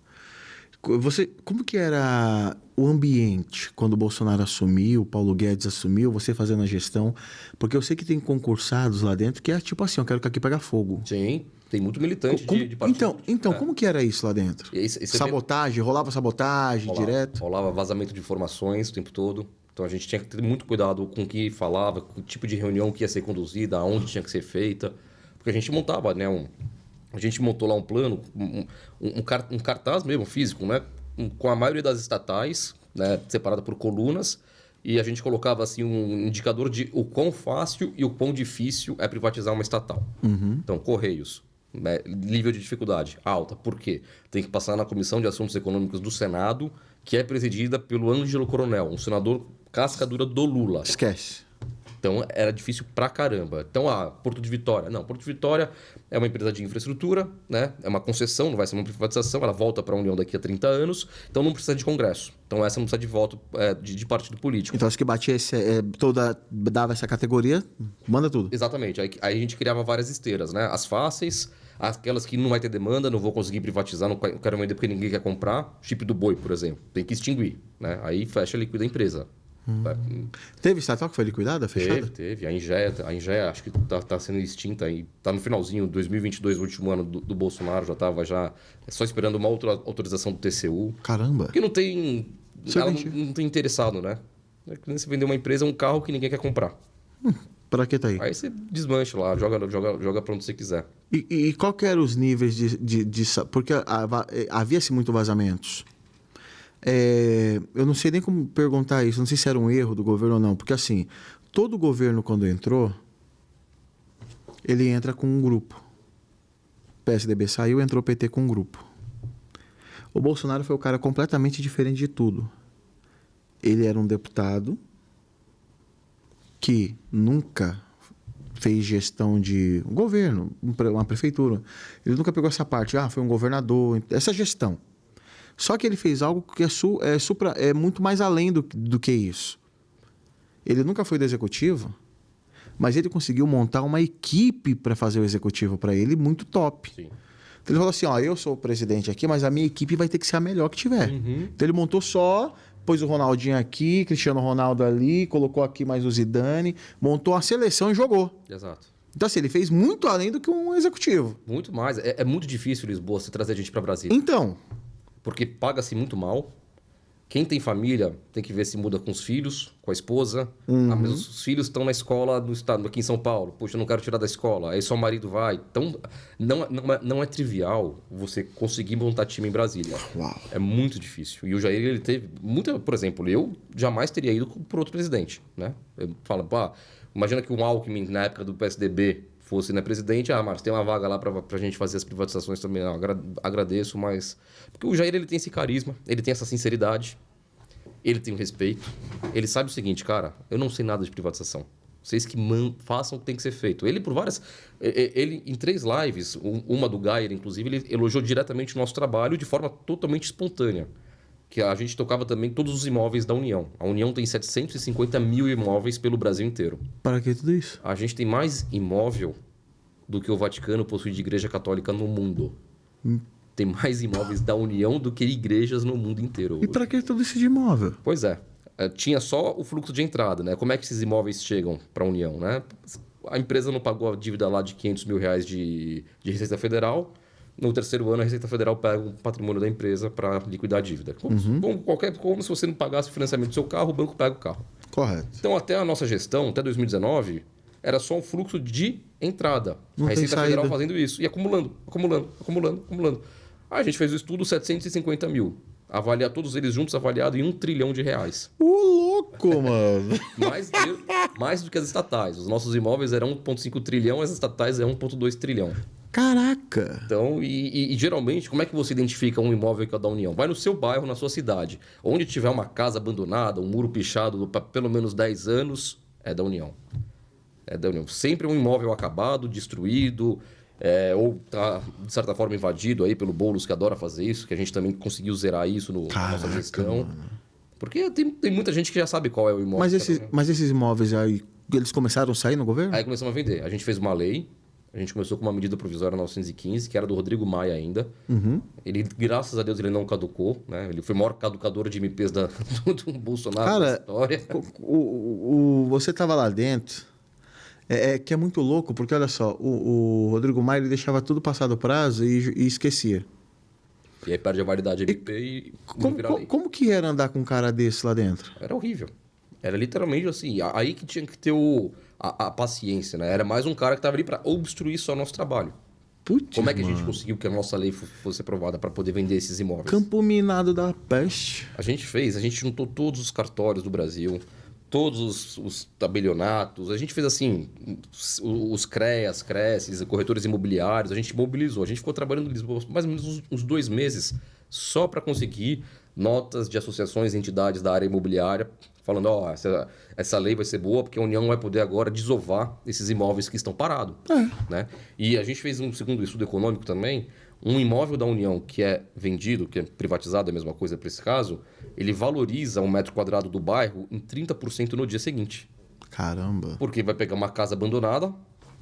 Como que era o ambiente quando o Bolsonaro assumiu, o Paulo Guedes assumiu, você fazendo a gestão? Porque eu sei que tem concursados lá dentro que é tipo assim, eu quero que aqui pegue fogo. Sim, tem muito militante de partido. Então como que era isso lá dentro? Sabotagem, rolava sabotagem direto? Rolava vazamento de informações o tempo todo. Então a gente tinha que ter muito cuidado com o que falava, com o tipo de reunião que ia ser conduzida, aonde tinha que ser feita. Porque a gente montava, né? A gente montou lá um plano, um cartaz mesmo, físico, né? Com a maioria das estatais, né? Separada por colunas. E a gente colocava assim um indicador de o quão fácil e o quão difícil é privatizar uma estatal. Então, Correios. Né? Nível de dificuldade alta. Por quê? Tem que passar na Comissão de Assuntos Econômicos do Senado, que é presidida pelo Ângelo Coronel, um senador casca dura do Lula. Esquece. Então, era difícil pra caramba. Então, Porto de Vitória. Não, Porto de Vitória é uma empresa de infraestrutura, né? É uma concessão, não vai ser uma privatização, ela volta para a União daqui a 30 anos, então não precisa de Congresso. Então, essa não precisa de voto de partido político. Então, acho que batia dava essa categoria, manda tudo. Exatamente. Aí a gente criava várias esteiras, né? As fáceis, aquelas que não vai ter demanda, não vou conseguir privatizar, não quero vender porque ninguém quer comprar. Chip do boi, por exemplo. Tem que extinguir, né? Aí fecha, liquida a empresa. Teve estatal que foi liquidada, fechada? Teve. A Ingea acho que tá sendo extinta e tá no finalzinho, 2022, o último ano do Bolsonaro, já tava só esperando uma outra autorização do TCU. Caramba. Porque não tem... Ela não tem interessado, né? É que nem você vender uma empresa, um carro que ninguém quer comprar. Pra que tá aí? Aí você desmancha lá, joga pra onde você quiser. E qual que eram os níveis porque havia-se muito vazamentos. Eu não sei nem como perguntar isso, não sei se era um erro do governo ou não, porque assim, todo governo quando entrou, ele entra com um grupo. O PSDB saiu, entrou o PT com um grupo. O Bolsonaro foi o cara completamente diferente de tudo. Ele era um deputado que nunca fez gestão de um governo, uma prefeitura. Ele nunca pegou essa parte, foi um governador, essa gestão. Só que ele fez algo que é muito mais além do que isso. Ele nunca foi do executivo, mas ele conseguiu montar uma equipe para fazer o executivo para ele muito top. Sim. Então ele falou assim, eu sou o presidente aqui, mas a minha equipe vai ter que ser a melhor que tiver. Então ele montou pôs o Ronaldinho aqui, Cristiano Ronaldo ali, colocou aqui mais o Zidane, montou a seleção e jogou. Exato. Então assim, ele fez muito além do que um executivo. Muito mais. É muito difícil, Lisboa, você trazer gente para Brasília. Então... Porque paga-se muito mal. Quem tem família tem que ver se muda com os filhos, com a esposa. Mas os filhos estão na escola do estado, aqui em São Paulo. Poxa, eu não quero tirar da escola. Aí só o marido vai. Então, não é trivial você conseguir montar time em Brasília. Uau. É muito difícil. E o Jair, ele teve muita... Por exemplo, eu jamais teria ido por outro presidente, né? Eu falo, imagina que o Alckmin, na época do PSDB, fosse presidente, Marcos, tem uma vaga lá pra gente fazer as privatizações também. Não, agradeço, mas... Porque o Jair, ele tem esse carisma, ele tem essa sinceridade, ele tem o respeito. Ele sabe o seguinte, cara, eu não sei nada de privatização. Vocês que façam o que tem que ser feito. Ele, por várias... Ele, em 3 lives, uma do Geyer, inclusive, ele elogiou diretamente o nosso trabalho de forma totalmente espontânea. Que a gente tocava também todos os imóveis da União. A União tem 750 mil imóveis pelo Brasil inteiro. Para que tudo isso? A gente tem mais imóvel do que o Vaticano possui de igreja católica no mundo. Tem mais imóveis da União do que igrejas no mundo inteiro. E para que tudo isso de imóvel? Pois é. Tinha só o fluxo de entrada, né? Como é que esses imóveis chegam para a União, né? A empresa não pagou a dívida lá de R$500 mil de Receita Federal. No 3º ano, a Receita Federal pega o patrimônio da empresa para liquidar a dívida. Como se você não pagasse o financiamento do seu carro, o banco pega o carro. Correto. Então, até a nossa gestão, até 2019, era só um fluxo de entrada. Não a Receita tem Federal saída. fazendo isso. E acumulando. A gente fez o estudo 750 mil. Avaliar todos eles juntos, avaliado em R$1 trilhão. Ô, louco, mano. Mais do que as estatais. Os nossos imóveis eram 1,5 trilhão, as estatais é 1,2 trilhão. Caraca! Então, e geralmente, como é que você identifica um imóvel que é da União? Vai no seu bairro, na sua cidade. Onde tiver uma casa abandonada, um muro pichado para pelo menos 10 anos, é da União. É da União. Sempre um imóvel acabado, destruído, ou tá, de certa forma, invadido aí pelo Boulos, que adora fazer isso, que a gente também conseguiu zerar isso na nossa gestão. Mano. Porque tem muita gente que já sabe qual é o imóvel. Mas esses imóveis aí, eles começaram a sair no governo? Aí começamos a vender. A gente fez uma lei, a gente começou com uma medida provisória 915, que era do Rodrigo Maia ainda. Ele, graças a Deus, ele não caducou, né? Ele foi o maior caducador de MPs do Bolsonaro da história. Você estava lá dentro, que é muito louco, porque olha só, o Rodrigo Maia ele deixava tudo passar do prazo e esquecia. E aí perde a validade MP e não vira lei. Como que era andar com um cara desse lá dentro? Era horrível. Era literalmente assim, aí que tinha que ter a paciência, né? Era mais um cara que estava ali para obstruir só o nosso trabalho. Putz, Como é que a gente conseguiu que a nossa lei fosse aprovada para poder vender esses imóveis? Campo minado da peste. A gente juntou todos os cartórios do Brasil, todos os tabelionatos, a gente fez assim, os CREAs, CRECES, corretores imobiliários, a gente mobilizou, a gente ficou trabalhando em Lisboa mais ou menos uns 2 meses só para conseguir notas de associações e entidades da área imobiliária falando, essa lei vai ser boa porque a União vai poder agora desovar esses imóveis que estão parados. Né? E a gente fez um segundo estudo econômico também, um imóvel da União que é vendido, que é privatizado, é a mesma coisa para esse caso, ele valoriza um metro quadrado do bairro em 30% no dia seguinte. Caramba. Porque vai pegar uma casa abandonada,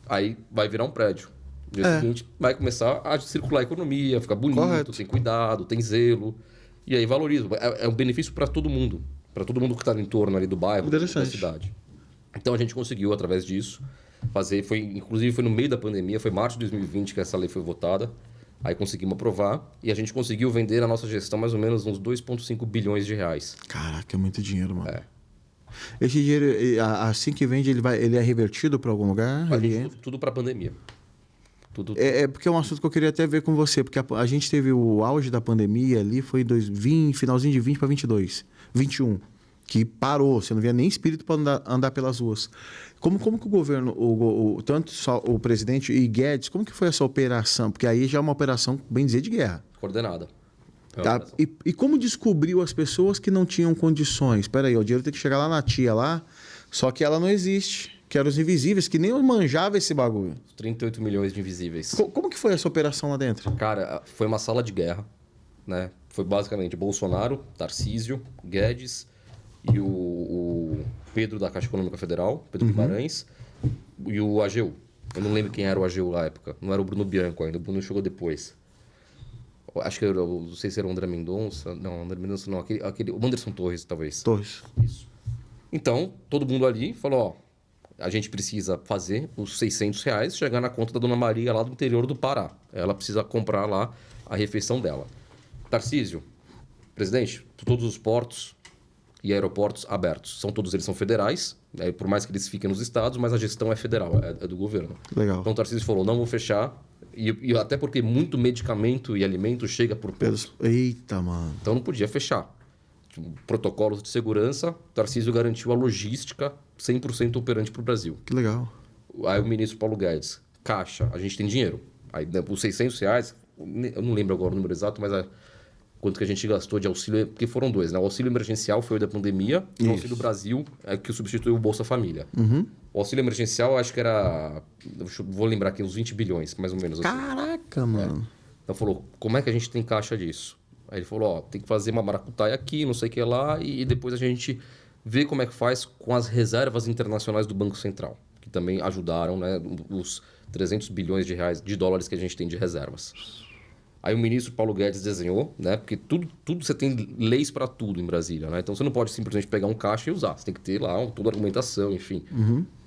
aí vai virar um prédio. No dia seguinte vai começar a circular a economia, ficar bonito, Correto. tem cuidado, tem zelo. E aí valoriza. É um benefício para todo mundo. Para todo mundo que está no entorno ali do bairro, da cidade. Então a gente conseguiu, através disso, fazer. Inclusive foi no meio da pandemia, foi março de 2020 que essa lei foi votada. Aí conseguimos aprovar e a gente conseguiu vender na nossa gestão mais ou menos uns 2,5 bilhões de reais. Caraca, é muito dinheiro, mano. Esse dinheiro, assim que vende, ele é revertido para algum lugar? Tudo para a pandemia. Tudo. Porque é um assunto que eu queria até ver com você, porque a gente teve o auge da pandemia ali, foi em finalzinho de 20 para 21, que parou, você não via nem espírito para andar pelas ruas. Como que o governo, tanto só o presidente e Guedes, como que foi essa operação? Porque aí já é uma operação, bem dizer, de guerra. Coordenada. Tá? E como descobriu as pessoas que não tinham condições? Espera aí, o dinheiro tem que chegar lá na tia lá, só que ela não existe. Que eram os invisíveis, que nem eu manjava esse bagulho. 38 milhões de invisíveis. Como que foi essa operação lá dentro? Cara, foi uma sala de guerra, né? Foi basicamente Bolsonaro, Tarcísio, Guedes e o Pedro da Caixa Econômica Federal, Pedro Guimarães, e o AGU. Eu não lembro quem era o AGU na época. Não era o Bruno Bianco ainda, o Bruno chegou depois. Acho que não sei se era o André Mendonça. Não, André Mendonça não. O Anderson Torres, talvez. Torres. Isso. Então, todo mundo ali falou, a gente precisa fazer os R$600 chegar na conta da Dona Maria lá do interior do Pará. Ela precisa comprar lá a refeição dela. Tarcísio, presidente, todos os portos e aeroportos abertos. Todos eles são federais, por mais que eles fiquem nos estados, mas a gestão é federal, é do governo. Legal. Então o Tarcísio falou, não vou fechar, e até porque muito medicamento e alimento chega por porto. Eita, mano. Então não podia fechar. Protocolos de segurança, o Tarcísio garantiu a logística 100% operante para o Brasil. Que legal. Aí o ministro Paulo Guedes, caixa, a gente tem dinheiro. Aí os R$600, eu não lembro agora o número exato, mas quanto que a gente gastou de auxílio, porque foram 2, né? O auxílio emergencial foi o da pandemia, e o auxílio Brasil é que substituiu o Bolsa Família. O auxílio emergencial acho que era, vou lembrar aqui, uns 20 bilhões, mais ou menos. Caraca, mano. Então falou, como é que a gente tem caixa disso? Aí ele falou, tem que fazer uma maracutaia aqui, não sei o que lá, e depois a gente vê como é que faz com as reservas internacionais do Banco Central, que também ajudaram, né, os 300 bilhões de dólares que a gente tem de reservas. Aí o ministro Paulo Guedes desenhou, né, porque tudo você tem leis para tudo em Brasília, né? Então você não pode simplesmente pegar um caixa e usar, você tem que ter lá toda a argumentação, enfim.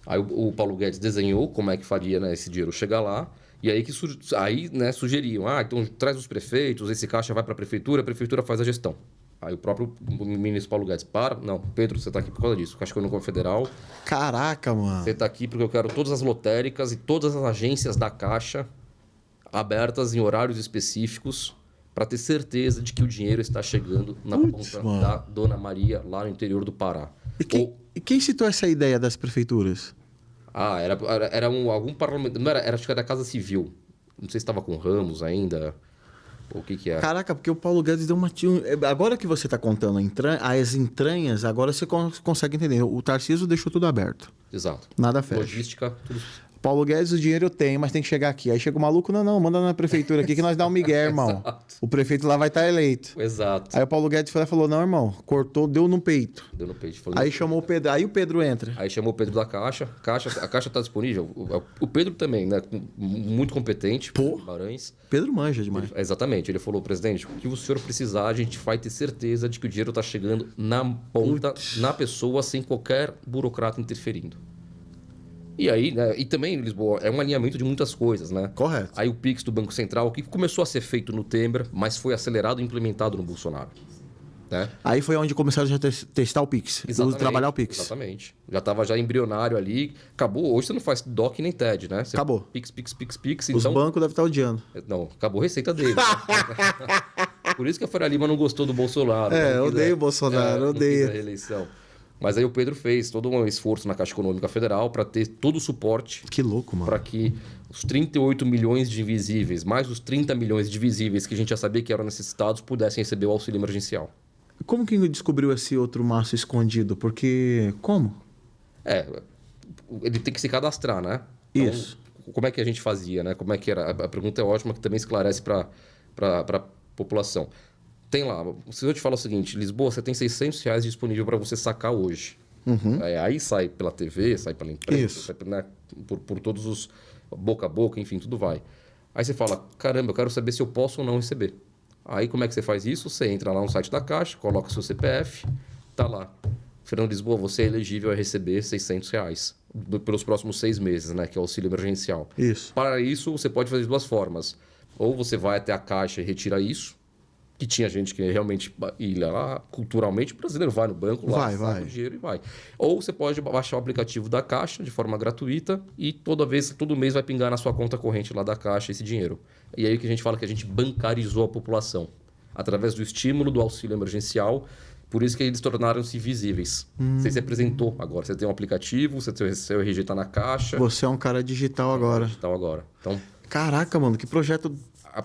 Aí o Paulo Guedes desenhou como é que faria, né, esse dinheiro chegar lá. E aí né, sugeriam, então traz os prefeitos, esse caixa vai para a prefeitura faz a gestão. Aí o próprio ministro Paulo Guedes, não, Pedro, você está aqui por causa disso, Caixa Econômica Federal. Caraca, mano. Você está aqui porque eu quero todas as lotéricas e todas as agências da Caixa abertas em horários específicos para ter certeza de que o dinheiro está chegando na conta da Dona Maria lá no interior do Pará. E quem citou essa ideia das prefeituras? Era algum parlamento. Não era, acho que era a Casa Civil. Não sei se estava com Ramos ainda. Ou o que é. Caraca, porque o Paulo Guedes deu uma... Agora que você está contando as entranhas, agora você consegue entender. O Tarcísio deixou tudo aberto. Exato. Nada fecha. Logística, tudo. Paulo Guedes, o dinheiro eu tenho, mas tem que chegar aqui. Aí chega o maluco, não, manda na prefeitura aqui que nós dá um migué, irmão. O prefeito lá vai estar eleito. Exato. Aí o Paulo Guedes foi lá e falou, não, irmão, cortou, deu no peito. Deu no peito. Falou, Aí chamou o Pedro, aí o Pedro entra. Aí chamou o Pedro da Caixa. A Caixa tá disponível. O Pedro também, né? Muito competente. Pô. Barães. Pedro manja demais. Exatamente. Ele falou, presidente, o que o senhor precisar, a gente vai ter certeza de que o dinheiro tá chegando na ponta, na pessoa, sem qualquer burocrata interferindo. E aí, né? E também, Lisboa, é um alinhamento de muitas coisas, né? Correto. Aí o Pix do Banco Central, que começou a ser feito no Temer, mas foi acelerado e implementado no Bolsonaro. Né? Aí foi onde começaram a testar o Pix. Trabalhar o Pix. Exatamente. Já estava já embrionário ali. Acabou. Hoje você não faz DOC nem TED, né? Você acabou. Pix. Os bancos devem estar odiando. Não, acabou a receita dele. Né? Por isso que a Faria Lima não gostou do Bolsonaro. Odeio o Bolsonaro, odeio. A reeleição. Mas aí o Pedro fez todo um esforço na Caixa Econômica Federal para ter todo o suporte. Que louco, mano. Para que os 38 milhões de invisíveis, mais os 30 milhões de visíveis que a gente já sabia que eram necessitados, pudessem receber o auxílio emergencial. Como que descobriu esse outro maço escondido? Porque... Como? Ele tem que se cadastrar, né? Então, isso. Como é que a gente fazia, né? Como é que era? A pergunta é ótima, que também esclarece para a população. Tem lá, se eu te falar o seguinte, Lisboa, você tem R$600 disponível para você sacar hoje. Uhum. Aí sai pela TV, sai pela imprensa, isso. sai, né? por todos os... boca a boca, enfim, tudo vai. Aí você fala, caramba, eu quero saber se eu posso ou não receber. Aí como é que você faz isso? Você entra lá no site da Caixa, coloca seu CPF, tá lá. Fernando Lisboa, você é elegível a receber R$600 pelos próximos 6 meses, né? Que é o auxílio emergencial. Isso. Para isso, você pode fazer de 2 formas. Ou você vai até a Caixa e retira isso, que tinha gente que realmente ia lá, culturalmente, o brasileiro vai no banco, lá, saca o dinheiro e vai. Ou você pode baixar o aplicativo da Caixa de forma gratuita e todo mês vai pingar na sua conta corrente lá da Caixa esse dinheiro. E aí que a gente fala que a gente bancarizou a população, através do estímulo do auxílio emergencial, por isso que eles tornaram-se visíveis. Você se apresentou agora, você tem um aplicativo, você tem o seu RG tá na Caixa. Você é um cara digital agora. Então, caraca, mano, que projeto...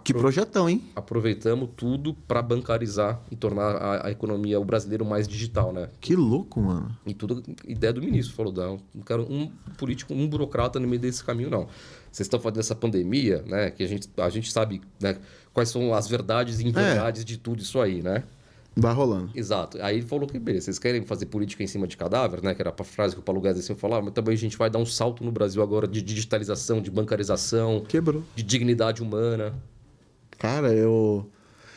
Que projetão, hein? Aproveitamos tudo para bancarizar e tornar a economia, o brasileiro, mais digital, né? Que louco, mano. E tudo ideia do ministro. Falou, não quero um político, um burocrata no meio desse caminho, não. Vocês estão fazendo essa pandemia, né? Que a gente sabe, né, quais são as verdades e inverdades de tudo isso aí, né? Vai rolando. Exato. Aí ele falou que, beleza, vocês querem fazer política em cima de cadáver, né? Que era a frase que o Paulo Guedes sempre falava, mas também a gente vai dar um salto no Brasil agora de digitalização, de bancarização. Quebrou. De dignidade humana. Cara,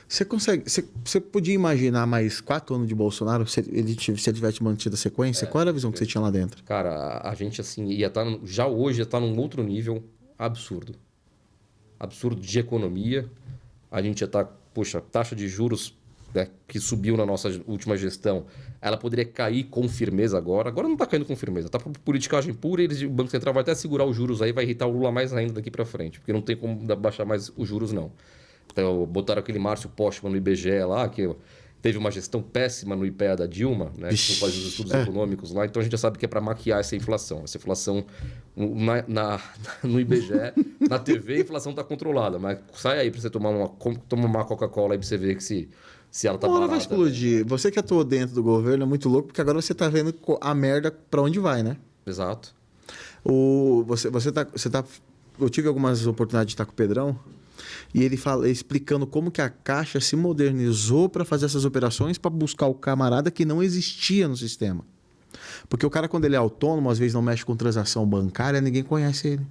Você podia imaginar mais 4 anos de Bolsonaro se ele tivesse mantido a sequência? Qual era a visão que você tinha lá dentro? Cara, a gente, assim, ia estar... Já hoje ia estar num outro nível absurdo. Absurdo de economia. A gente ia estar... Poxa, taxa de juros, né, que subiu na nossa última gestão, ela poderia cair com firmeza agora. Agora não está caindo com firmeza. Está por politicagem pura e o Banco Central vai até segurar os juros aí, vai irritar o Lula mais ainda daqui para frente. Porque não tem como baixar mais os juros, não. Então, botaram aquele Márcio Postman no IBGE lá, que teve uma gestão péssima no IPEA da Dilma, né? Que faz os estudos econômicos lá. Então, a gente já sabe que é para maquiar essa inflação. Essa inflação no IBGE, na TV, a inflação está controlada. Mas sai aí para você tomar uma Coca-Cola aí para você ver que se ela tá barata. Vai explodir. Você que atuou dentro do governo é muito louco, porque agora você tá vendo a merda para onde vai, né? Exato. Eu tive algumas oportunidades de estar com o Pedrão, e ele fala, explicando como que a Caixa se modernizou para fazer essas operações, para buscar o camarada que não existia no sistema. Porque o cara, quando ele é autônomo, às vezes não mexe com transação bancária, ninguém conhece ele.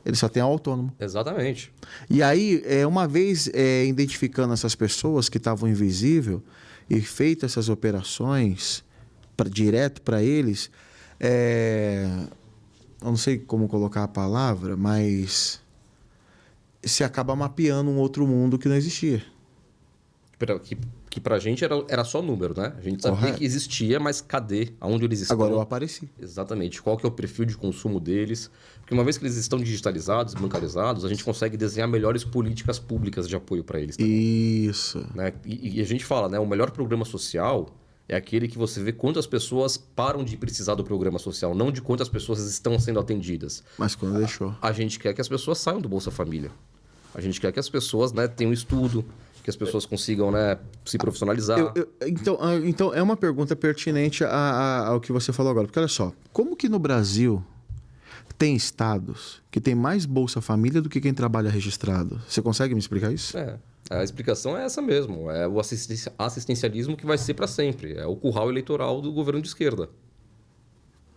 Ele só tem autônomo. Exatamente. E aí, uma vez identificando essas pessoas que estavam invisíveis e feito essas operações direto para eles, eu não sei como colocar a palavra, mas se acaba mapeando um outro mundo que não existia. Que pra gente era só número, né? A gente sabia que existia, mas cadê? Aonde eles estão? Agora eu apareci. Exatamente. Qual que é o perfil de consumo deles? Porque uma vez que eles estão digitalizados, bancarizados, a gente consegue desenhar melhores políticas públicas de apoio para eles também. Isso. Né? E a gente fala, né? O melhor programa social é aquele que você vê quantas pessoas param de precisar do programa social, não de quantas pessoas estão sendo atendidas. Mas quando deixou. A gente quer que as pessoas saiam do Bolsa Família. A gente quer que as pessoas, né, tenham estudo, que as pessoas consigam, né, se profissionalizar. Então, é uma pergunta pertinente ao que você falou agora. Porque olha só, como que no Brasil tem estados que tem mais Bolsa Família do que quem trabalha registrado. Você consegue me explicar isso? A explicação é essa mesmo. É o assistencialismo que vai ser para sempre. É o curral eleitoral do governo de esquerda.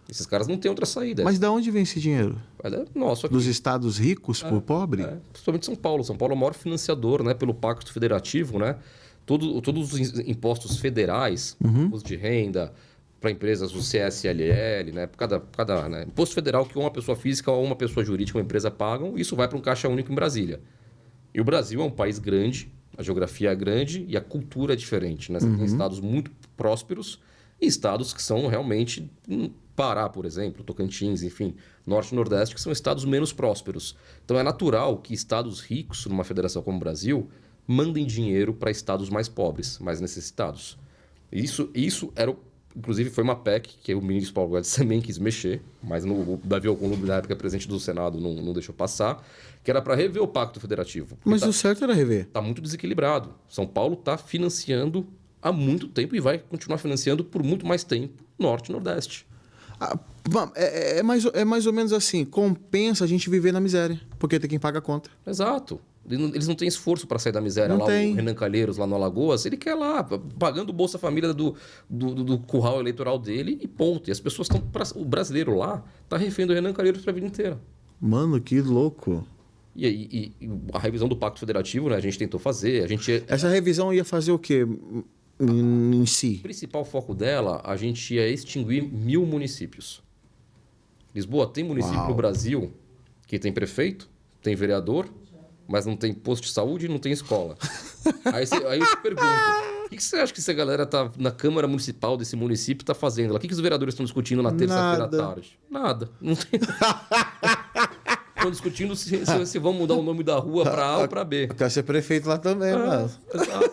Esses caras não têm outra saída. Mas de onde vem esse dinheiro? É nosso aqui. Dos estados ricos por pobre? Principalmente São Paulo. São Paulo é o maior financiador, né, pelo Pacto Federativo, né? Todos os impostos federais, imposto de renda para empresas do CSLL, né? Cada né? Imposto federal que uma pessoa física ou uma pessoa jurídica, uma empresa pagam, isso vai para um caixa único em Brasília. E o Brasil é um país grande, a geografia é grande e a cultura é diferente, né? Você tem estados muito prósperos e estados que são realmente Pará, por exemplo, Tocantins, enfim, Norte e Nordeste, que são estados menos prósperos. Então é natural que estados ricos, numa federação como o Brasil, mandem dinheiro para estados mais pobres, mais necessitados. Isso era, inclusive, foi uma PEC que o ministro Paulo Guedes também quis mexer, mas o Davi Alcolumbre, na época presidente do Senado, não deixou passar, que era para rever o Pacto Federativo. Mas o certo era rever. Está muito desequilibrado. São Paulo está financiando há muito tempo e vai continuar financiando por muito mais tempo Norte e Nordeste. É mais ou menos assim, compensa a gente viver na miséria, porque tem quem paga a conta. Exato. Eles não têm esforço para sair da miséria. Não lá tem. O Renan Calheiros, lá no Alagoas, ele quer lá, pagando o Bolsa Família do curral eleitoral dele e ponto. E as pessoas estão... O brasileiro lá está refém do Renan Calheiros para a vida inteira. Mano, que louco. E a revisão do Pacto Federativo, né, a gente tentou fazer. Essa revisão ia fazer o quê em si? O principal foco dela, a gente ia extinguir 1.000 municípios. Lisboa tem município no Brasil que tem prefeito, tem vereador, mas não tem posto de saúde e não tem escola. Aí eu te pergunto, o que você acha que essa galera tá na Câmara Municipal desse município está fazendo lá? O que os vereadores estão discutindo na terça-feira à tarde? Nada. Não tem... Estão discutindo se vão mudar o nome da rua para A ou para B. Eu quero ser prefeito lá também, mano. Exato.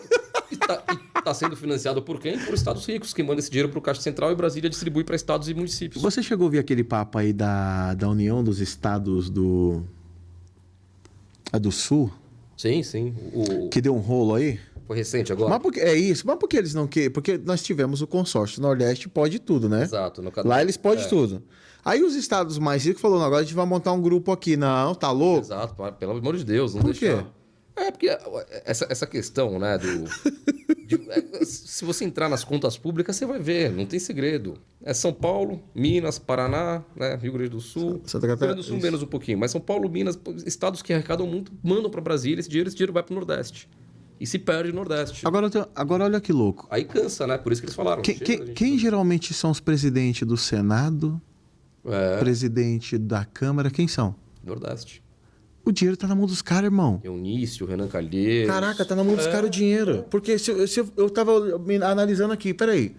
E está sendo financiado por quem? Por estados ricos, que mandam esse dinheiro para o Caixa Central e Brasília distribui para estados e municípios. Você chegou a ouvir aquele papo aí da União dos Estados do Sul? Sim. Que deu um rolo aí? Foi recente agora? Mas porque, é isso. Mas por que eles não querem? Porque nós tivemos o consórcio Nordeste pode tudo, né? Exato. Lá eles podem tudo. Aí os estados mais ricos falaram, agora a gente vai montar um grupo aqui. Não, tá louco? Exato. Pelo amor de Deus, não por deixar... quê? Porque essa questão, né, se você entrar nas contas públicas, você vai ver, não tem segredo. É São Paulo, Minas, Paraná, né, Rio Grande do Sul. Santa Catarina. Rio Grande do Sul menos um pouquinho, mas São Paulo, Minas, estados que arrecadam muito, mandam para Brasília, esse dinheiro vai para o Nordeste. E se perde no Nordeste. Agora olha que louco. Aí cansa, né? Por isso que eles falaram. Quem geralmente são os presidentes do Senado, presidente da Câmara, quem são? Nordeste. O dinheiro tá na mão dos caras, irmão. Eunício, Renan Calheiros. Caraca, tá na mão dos caras o dinheiro. Porque se eu tava analisando aqui, peraí.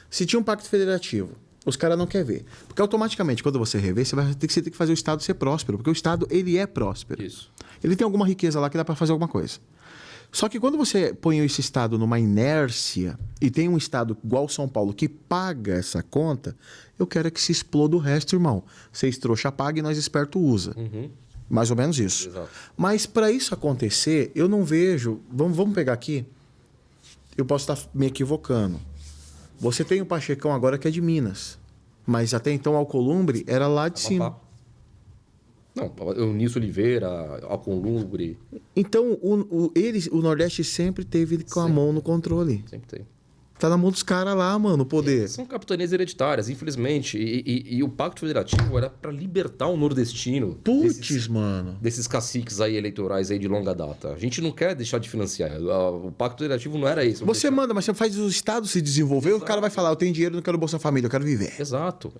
Se tinha um pacto federativo, os caras não querem ver. Porque automaticamente, quando você rever, você vai ter que fazer o Estado ser próspero. Porque o Estado, ele é próspero. Isso. Ele tem alguma riqueza lá que dá para fazer alguma coisa. Só que quando você põe esse Estado numa inércia e tem um Estado igual São Paulo que paga essa conta, eu quero que se exploda o resto, irmão. Vocês trouxa paga e nós esperto usa. Mais ou menos isso. Exato. Mas para isso acontecer, eu não vejo... Vamos pegar aqui. Eu posso estar me equivocando. Você tem o Pachecão agora que é de Minas. Mas até então Alcolumbre era lá de cima. Não, Eunício Oliveira, Alcolumbre. Então, o Nordeste sempre teve com a mão no controle. Sempre tem. Tá na mão dos caras lá, mano, o poder. São capitanias hereditárias, infelizmente. E o Pacto Federativo era para libertar o nordestino. Mano. Desses caciques aí eleitorais aí de longa data. A gente não quer deixar de financiar. O Pacto Federativo não era isso. Você manda, mas você faz os estados se desenvolver, o cara vai falar, eu tenho dinheiro, não quero Bolsa Família, eu quero viver. Exato.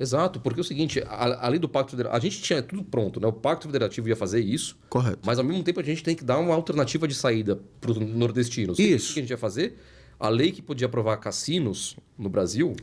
Porque é o seguinte, além do Pacto Federativo, a gente tinha tudo pronto, né? O Pacto Federativo ia fazer isso. Correto. Mas ao mesmo tempo a gente tem que dar uma alternativa de saída para os nordestinos. Isso. O que a gente ia fazer? A lei que podia aprovar cassinos no Brasil.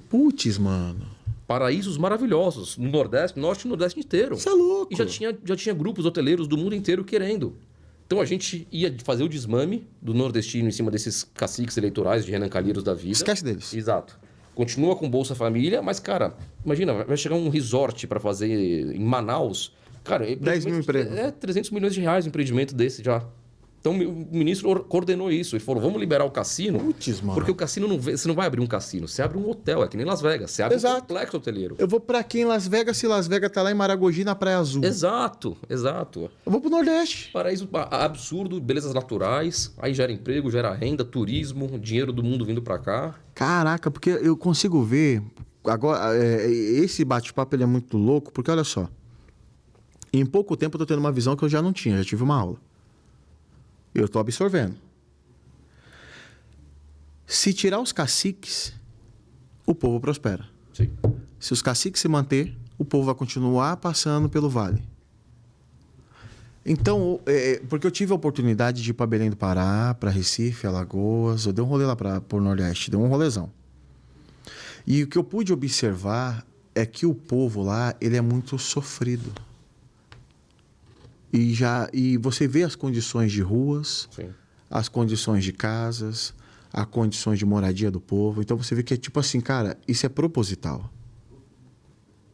Mano. Paraísos maravilhosos no Nordeste, Norte e Nordeste inteiro. Isso é louco. E já tinha grupos hoteleiros do mundo inteiro querendo. Então a gente ia fazer o desmame do nordestino em cima desses caciques eleitorais de Renan Calheiros da vida. Esquece deles. Exato. Continua com Bolsa Família, mas, cara, imagina, vai chegar um resort para fazer em Manaus. Cara, 10 mil empregos. 300 milhões de reais um empreendimento desse já. Então o ministro coordenou isso. Ele falou, vamos liberar o cassino. Putz, mano. Porque o cassino você não vai abrir um cassino, você abre um hotel, é que nem Las Vegas. Você abre um complexo hoteleiro. Eu vou pra aqui em Las Vegas, se Las Vegas tá lá em Maragogi, na Praia Azul. Exato. Eu vou pro Nordeste. Paraíso absurdo, belezas naturais, aí gera emprego, gera renda, turismo, dinheiro do mundo vindo pra cá. Caraca, porque eu consigo ver... Agora, esse bate-papo ele é muito louco, porque olha só. Em pouco tempo eu tô tendo uma visão que eu já não tinha, já tive uma aula. Eu tô absorvendo. Se tirar os caciques, o povo prospera. Sim. Se os caciques se manter, o povo vai continuar passando pelo vale. Então, porque eu tive a oportunidade de ir para Belém do Pará, para Recife, Alagoas, eu dei um rolê lá por Nordeste, dei um rolezão. E o que eu pude observar é que o povo lá, ele é muito sofrido. E você vê as condições de ruas, Sim. as condições de casas, as condições de moradia do povo. Então você vê que é tipo assim, cara, isso é proposital.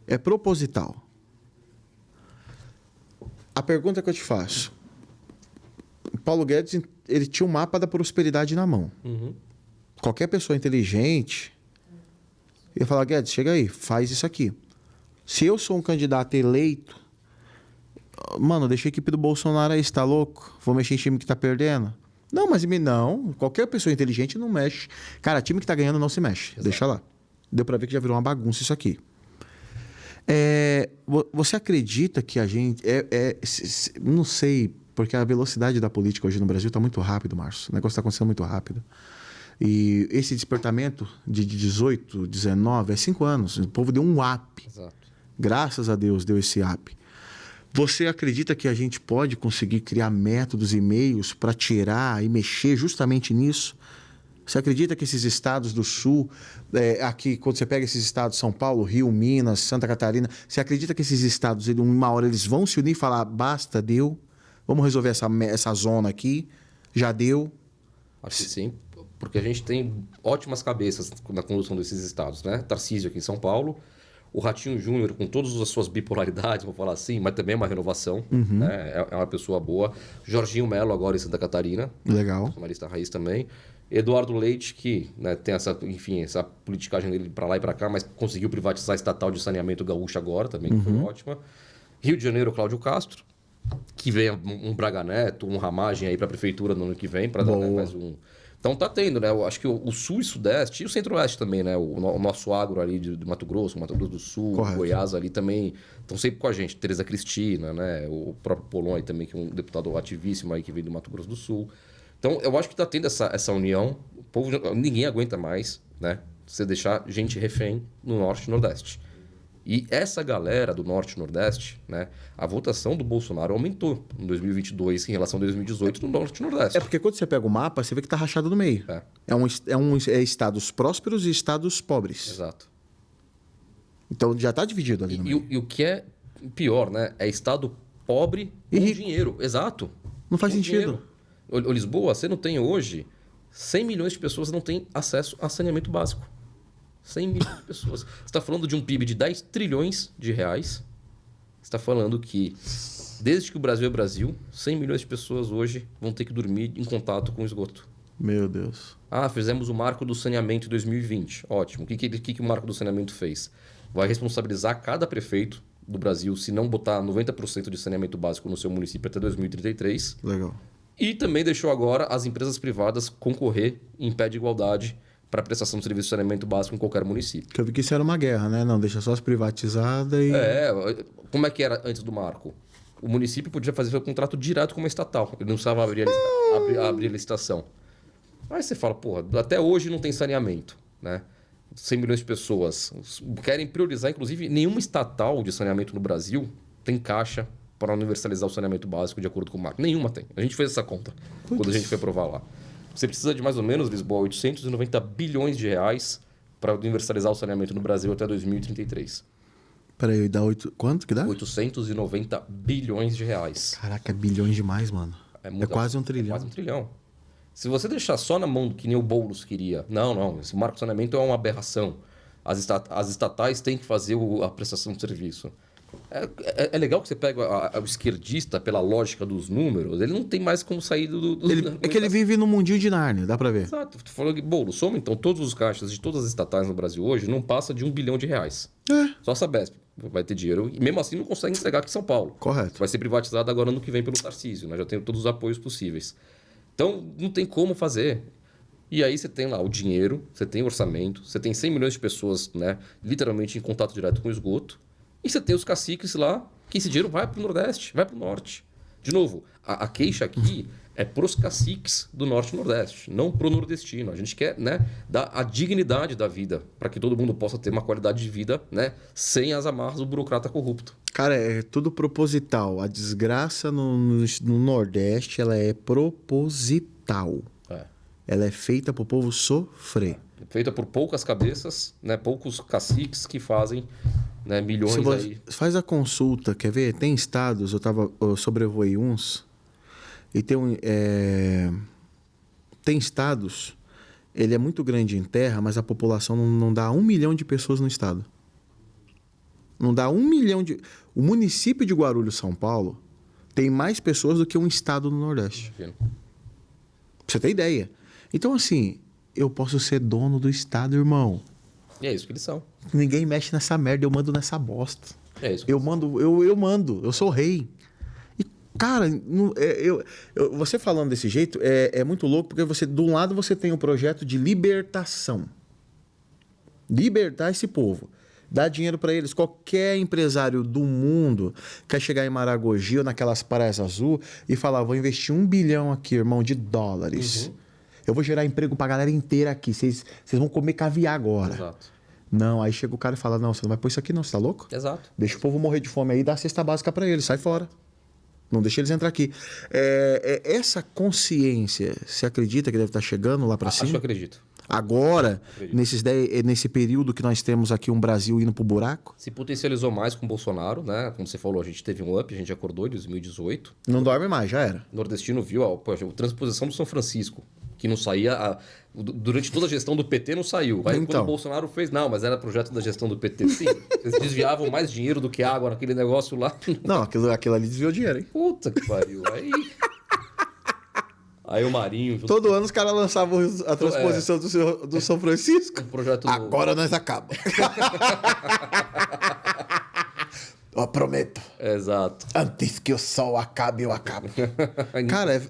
É proposital. A pergunta que eu te faço. Paulo Guedes, ele tinha um mapa da prosperidade na mão. Uhum. Qualquer pessoa inteligente ia falar, Guedes, chega aí, faz isso aqui. Se eu sou um candidato eleito, mano, deixa a equipe do Bolsonaro aí, você tá louco? Vou mexer em time que tá perdendo? Não, mas não. Qualquer pessoa inteligente não mexe. Cara, time que tá ganhando não se mexe. Exato. Deixa lá. Deu pra ver que já virou uma bagunça isso aqui. Você acredita que a gente... não sei, porque a velocidade da política hoje no Brasil tá muito rápido, Márcio. O negócio tá acontecendo muito rápido. E esse despertamento de 18, 19, é 5 anos. O povo deu um up. Exato. Graças a Deus deu esse up. Você acredita que a gente pode conseguir criar métodos e meios para tirar e mexer justamente nisso? Você acredita que esses estados do Sul, aqui, quando você pega esses estados, São Paulo, Rio, Minas, Santa Catarina, você acredita que esses estados, uma hora, eles vão se unir e falar, basta, deu, vamos resolver essa zona aqui, já deu? Acho que sim, porque a gente tem ótimas cabeças na condução desses estados, né? Tarcísio aqui em São Paulo, o Ratinho Júnior, com todas as suas bipolaridades, vou falar assim, mas também é uma renovação, né? É uma pessoa boa. Jorginho Melo, agora em Santa Catarina. Legal. Jornalista raiz também. Eduardo Leite, que, né, tem essa politicagem dele para lá e para cá, mas conseguiu privatizar a estatal de saneamento gaúcho agora também, que foi ótima. Rio de Janeiro, Cláudio Castro, que vem um Braga Neto, um Ramagem aí para a prefeitura no ano que vem, para dar, né, mais um... Então tá tendo, né? Eu acho que o Sul e Sudeste, e o Centro-Oeste também, né? O nosso agro ali de Mato Grosso do Sul, correto. Goiás ali também estão sempre com a gente. Tereza Cristina, né? O próprio Polon aí também, que é um deputado ativíssimo aí que veio do Mato Grosso do Sul. Então eu acho que tá tendo essa união. O povo, ninguém aguenta mais, né? Você deixar gente refém no Norte e Nordeste. E essa galera do Norte e Nordeste, né? A votação do Bolsonaro aumentou em 2022 em relação a 2018 no Norte e Nordeste. É porque quando você pega o mapa, você vê que tá rachado no meio. É estados prósperos e estados pobres. Exato. Então já tá dividido ali no meio. E o que é pior, né? É estado pobre E com rico. dinheiro. Exato. Não faz Com sentido. dinheiro. Lisboa, você não tem hoje... 100 milhões de pessoas não têm acesso a saneamento básico. 100 milhões de pessoas. Você está falando de um PIB de 10 trilhões de reais. Você está falando que, desde que o Brasil é Brasil, 100 milhões de pessoas hoje vão ter que dormir em contato com o esgoto. Meu Deus. Fizemos o marco do saneamento em 2020. Ótimo. O que o marco do saneamento fez? Vai responsabilizar cada prefeito do Brasil se não botar 90% de saneamento básico no seu município até 2033. Legal. E também deixou agora as empresas privadas concorrer em pé de igualdade para a prestação de serviço de saneamento básico em qualquer município. Que eu vi que isso era uma guerra, né? Não, deixa só as privatizadas e... Como é que era antes do marco? O município podia fazer o contrato direto com uma estatal. Ele não precisava abrir a licitação. Aí você fala, porra, até hoje não tem saneamento, né? 100 milhões de pessoas querem priorizar, inclusive, nenhuma estatal de saneamento no Brasil tem caixa para universalizar o saneamento básico de acordo com o marco. Nenhuma tem. A gente fez essa conta quando a gente foi provar lá. Você precisa de mais ou menos, Lisboa, 890 bilhões de reais para universalizar o saneamento no Brasil até 2033. Peraí, dá 8... Quanto que dá? 890 bilhões de reais. Caraca, é bilhões demais, mano. É quase 1 trilhão. É quase 1 trilhão. Se você deixar só na mão do que nem o Boulos queria... Não, esse marco de saneamento é uma aberração. As estatais têm que fazer a prestação de serviço. É legal que você pega o esquerdista pela lógica dos números, ele não tem mais como sair do... É que ele vive no mundinho de Nárnia, dá pra ver. Exato. Tu falou que, bolo, soma então todos os caixas de todas as estatais no Brasil hoje não passa de R$ 1 bilhão. Só a Sabesp vai ter dinheiro e mesmo assim não consegue entregar aqui em São Paulo. Correto. Vai ser privatizado agora no que vem pelo Tarcísio, né? Já tem todos os apoios possíveis. Então não tem como fazer. E aí você tem lá o dinheiro, você tem o orçamento, você tem 100 milhões de pessoas, né, literalmente em contato direto com o esgoto, e você tem os caciques lá, que esse dinheiro vai para o Nordeste, vai para o Norte. De novo, a queixa aqui é para os caciques do Norte e Nordeste, não para o nordestino. A gente quer, né, dar a dignidade da vida, para que todo mundo possa ter uma qualidade de vida, né, sem as amarras do burocrata corrupto. Cara, é tudo proposital. A desgraça no Nordeste, ela é proposital. Ela é feita para o povo sofrer. Feita por poucas cabeças, né, poucos caciques que fazem, né, milhões aí. Faz a consulta, quer ver? Tem estados, eu sobrevoei uns, e tem estados, ele é muito grande em terra, mas a população não dá 1 milhão de pessoas no estado. Não dá 1 milhão de... O município de Guarulhos, São Paulo, tem mais pessoas do que um estado no Nordeste. Imagina. Pra você ter ideia. Então, assim, eu posso ser dono do estado, irmão. E é isso que eles são. Ninguém mexe nessa merda, eu mando nessa bosta. É isso que Eu mando, eu sou rei. E, cara, você falando desse jeito é muito louco, porque de um lado você tem o projeto de libertação. Libertar esse povo. Dar dinheiro para eles. Qualquer empresário do mundo quer chegar em Maragogi ou naquelas praias azul e falar, vou investir $1 bilhão aqui, irmão, de dólares. Eu vou gerar emprego pra galera inteira aqui. Vocês vão comer caviar agora. Exato. Não, aí chega o cara e fala, não, você não vai pôr isso aqui não, você tá louco? Exato. Deixa o povo morrer de fome aí e dá a cesta básica pra eles, sai fora. Não deixa eles entrar aqui. Essa consciência, você acredita que deve estar chegando lá pra cima? Acho que eu acredito. Agora, Acredito. nesse período que nós temos aqui um Brasil indo pro buraco? Se potencializou mais com o Bolsonaro, né? Como você falou, a gente teve um up, a gente acordou em 2018. Não dorme mais, já era. O nordestino viu a transposição do São Francisco, que não saía... Durante toda a gestão do PT não saiu. Aí Então. quando o Bolsonaro fez, não, mas era projeto da gestão do PT. Sim, eles desviavam mais dinheiro do que água naquele negócio lá. Não, aquilo ali desviou dinheiro, hein? Puta que pariu. Aí o Marinho... Todo ano os caras lançavam a transposição do São Francisco. Um projeto... Agora nós acaba. Eu prometo. Exato. Antes que o sol acabe, eu acabo. Cara,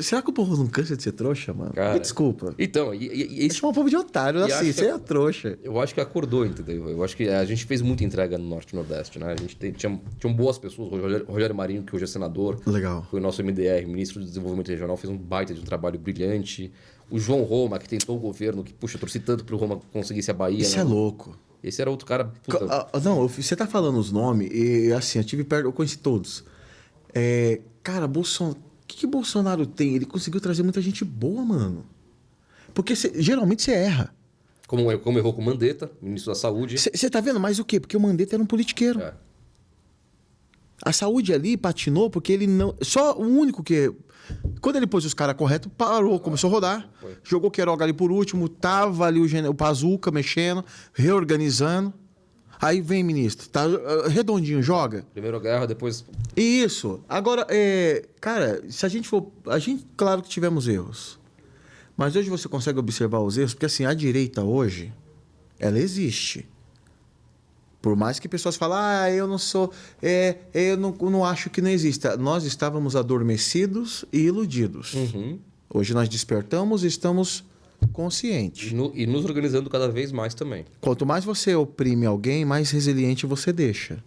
será que o povo não cansa de ser trouxa, mano? Cara, Me desculpa. Então, Eles chamam o povo de otário, assim, você é trouxa. eu acho que acordou, entendeu? Eu acho que a gente fez muita entrega no Norte e Nordeste, né? A gente tinha boas pessoas, o Rogério Marinho, que hoje é senador. Legal. Foi o nosso MDR, ministro do Desenvolvimento Regional, fez um baita de um trabalho brilhante. O João Roma, que tentou o governo, que, puxa, eu torci tanto pro Roma conseguisse a Bahia. Isso né? é louco. Esse era outro cara... Puta, Não, você tá falando os nomes e assim, eu conheci todos. Cara, o que Bolsonaro tem? Ele conseguiu trazer muita gente boa, mano. Porque geralmente você erra. como errou com o Mandetta, ministro da Saúde. Você tá vendo? Mas o quê? Porque o Mandetta era um politiqueiro. É. A saúde ali patinou porque ele não... Só o único que... Quando ele pôs os caras corretos, parou, começou a rodar. Foi. Jogou Queiroga ali por último, tava ali o Pazuca mexendo, reorganizando. Aí vem, ministro, tá redondinho, joga. Primeiro guerra, depois... Isso. Agora, cara, se a gente for... claro que tivemos erros. Mas hoje você consegue observar os erros, porque assim, a direita hoje, ela existe. Por mais que pessoas falem, eu não sou... eu não acho que não exista. Nós estávamos adormecidos e iludidos. Hoje nós despertamos e estamos conscientes. E nos organizando cada vez mais também. Quanto mais você oprime alguém, mais resiliente você deixa.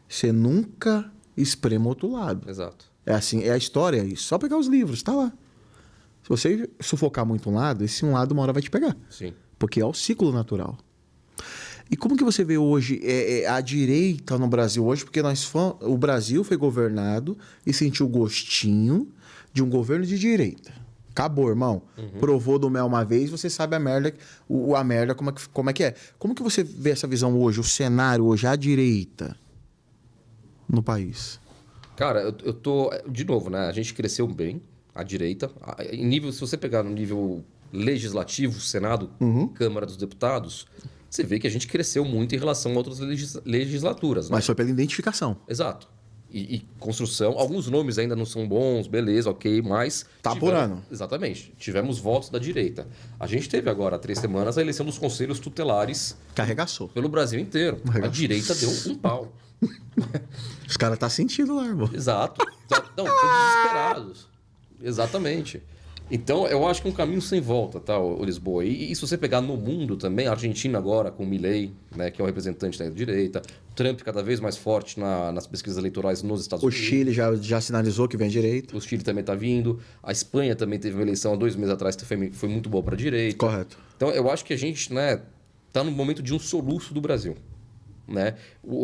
Você nunca esprema o outro lado. Exato. É assim, é a história, isso. Só pegar os livros, tá lá. Se você sufocar muito um lado, esse um lado uma hora vai te pegar. Sim. Porque é o ciclo natural. E como que você vê hoje a direita no Brasil hoje? Porque o Brasil foi governado e sentiu o gostinho de um governo de direita. Acabou, irmão. Provou do mel uma vez, você sabe a merda como é que é. Como que você vê essa visão hoje, o cenário hoje, a direita no país? Cara, eu tô... De novo, né? A gente cresceu bem, a direita. Em nível, se você pegar no nível legislativo, Senado, Câmara dos Deputados, você vê que a gente cresceu muito em relação a outras legislaturas. Né? Mas foi pela identificação. Exato. E construção, alguns nomes ainda não são bons, beleza, ok, mas... Tá apurando. Exatamente. Tivemos votos da direita. A gente teve agora, há 3 semanas, a eleição dos conselhos tutelares Carregaçou. pelo Brasil inteiro. A direita deu um pau. Os caras tá sentindo lá, irmão. Exato. Não, estão desesperados. Exatamente. Então, eu acho que é um caminho sem volta, tá, o Lisboa? E se você pegar no mundo também, a Argentina agora, com o Milei, né, que é o representante da direita, Trump cada vez mais forte nas pesquisas eleitorais nos Estados O Unidos. Chile já sinalizou que vem direito. O Chile também está vindo. A Espanha também teve uma eleição há 2 meses atrás que foi muito boa para a direita. Correto. Então, eu acho que a gente tá no momento de um soluço do Brasil. Né?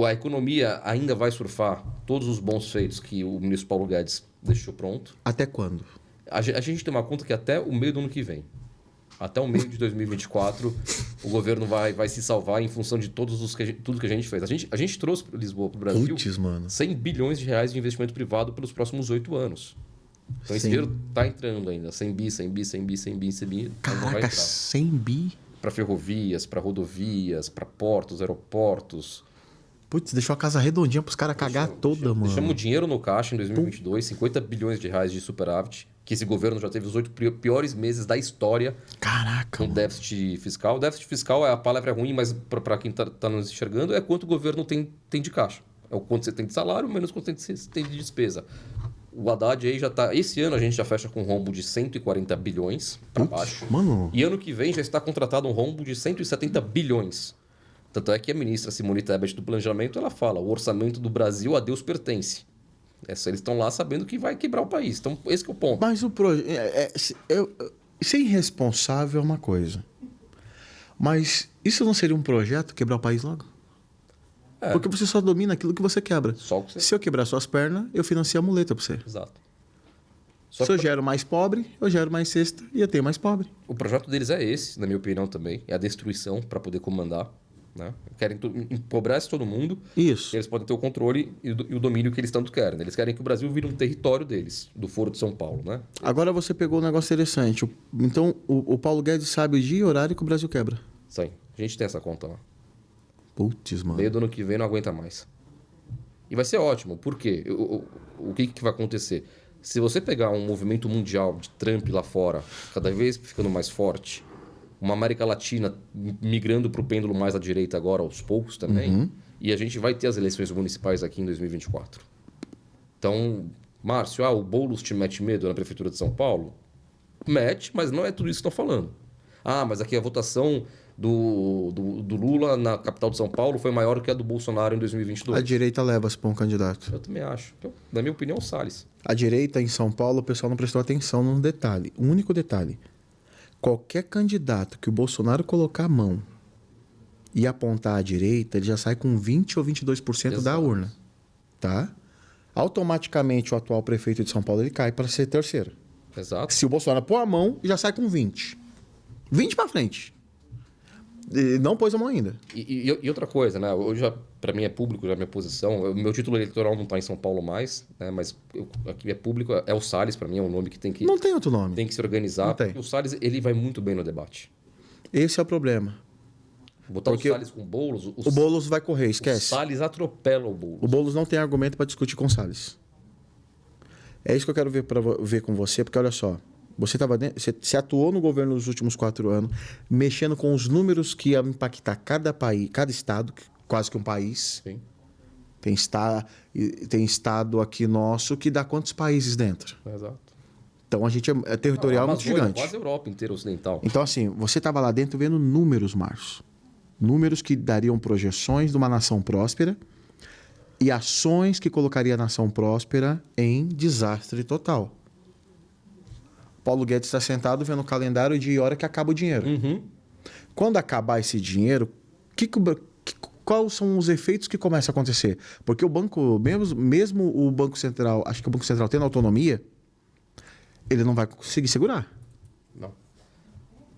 A economia ainda vai surfar todos os bons feitos que o ministro Paulo Guedes deixou pronto. Até quando? A gente tem uma conta que até o meio do ano que vem, até o meio de 2024, o governo vai se salvar em função de tudo que a gente fez. A gente trouxe para Lisboa, para o Brasil, Puts, mano. 100 bilhões de reais de investimento privado pelos próximos 8 anos. Então esse Sim. dinheiro está entrando ainda. 100 bi, 100 bi, 100 bi, 100 bi, 100 bi. Caraca, 100 bi? Para ferrovias, para rodovias, para portos, aeroportos. Putz, deixou a casa redondinha pros caras cagar toda, mano. Deixamos dinheiro no caixa em 2022, 50 bilhões de reais de superávit, que esse governo já teve os 8 piores meses da história Caraca, com mano. déficit fiscal. Déficit fiscal, a palavra é ruim, mas para quem tá nos enxergando, é quanto o governo tem de caixa. É o quanto você tem de salário, menos quanto você tem de despesa. O Haddad aí já tá... Esse ano a gente já fecha com um rombo de 140 bilhões para baixo. Mano. E ano que vem já está contratado um rombo de 170 bilhões. Tanto é que a ministra Simone Tebet do Planejamento, ela fala, o orçamento do Brasil a Deus pertence. Eles estão lá sabendo que vai quebrar o país. Então, esse que é o ponto. Mas o projeto... Ser irresponsável é uma coisa. Mas isso não seria um projeto, quebrar o país logo? É. Porque você só domina aquilo que você quebra. Só o que você... Se eu quebrar suas pernas, eu financio a muleta pra você. Exato. Se eu gero mais pobre, eu gero mais cesta e eu tenho mais pobre. O projeto deles é esse, na minha opinião também. É a destruição para poder comandar. Né? Querem empobrece todo mundo. Isso. Eles podem ter o controle e o domínio que eles tanto querem. Eles querem que o Brasil vire um território deles, do Foro de São Paulo. Né? Agora você pegou um negócio interessante. Então, o Paulo Guedes sabe o dia e horário que o Brasil quebra. Sim. A gente tem essa conta lá. Putz, mano. Meio do ano que vem não aguenta mais. E vai ser ótimo. Por quê? O que vai acontecer? Se você pegar um movimento mundial de Trump lá fora, cada vez ficando mais forte, uma América Latina migrando para o pêndulo mais à direita agora, aos poucos também, e a gente vai ter as eleições municipais aqui em 2024. Então, Márcio, o Boulos te mete medo na Prefeitura de São Paulo? Mete, mas não é tudo isso que estão falando. Mas aqui a votação do Lula na capital de São Paulo foi maior que a do Bolsonaro em 2022. A direita leva-se para um candidato. Eu também acho. Então, na minha opinião, o Salles. A direita em São Paulo, o pessoal não prestou atenção num detalhe. Um único detalhe. Qualquer candidato que o Bolsonaro colocar a mão e apontar à direita, ele já sai com 20 ou 22% da urna. Tá? Automaticamente, o atual prefeito de São Paulo ele cai para ser terceiro. Exato. Se o Bolsonaro pôr a mão, já sai com 20. 20 para frente. E não pôs a mão ainda. E outra coisa, né? Hoje, para mim, é público já a minha posição. O meu título eleitoral não está em São Paulo mais, né? Mas aqui é público. É o Salles, para mim, é um nome que tem que... Não tem outro nome. Tem que se organizar. Não tem. Porque o Salles, ele vai muito bem no debate. Esse é o problema. Botar Porque o Salles com o Boulos... O Boulos vai correr, esquece. O Salles atropela o Boulos. O Boulos não tem argumento para discutir com o Salles. É isso que eu quero ver com você, porque olha só. Você atuou no governo nos últimos 4 anos, mexendo com os números que iam impactar cada país, cada estado, quase que um país. Sim. Tem estado aqui nosso que dá quantos países dentro? Exato. Então a gente é territorial muito gigante. Quase a Europa inteira ocidental. Então assim, você estava lá dentro vendo números, Márcio. Números que dariam projeções de uma nação próspera e ações que colocaria a nação próspera em desastre total. Paulo Guedes está sentado vendo o calendário de hora que acaba o dinheiro. Quando acabar esse dinheiro, quais são os efeitos que começam a acontecer? Porque o banco, mesmo o Banco Central, acho que o Banco Central tendo autonomia, ele não vai conseguir segurar.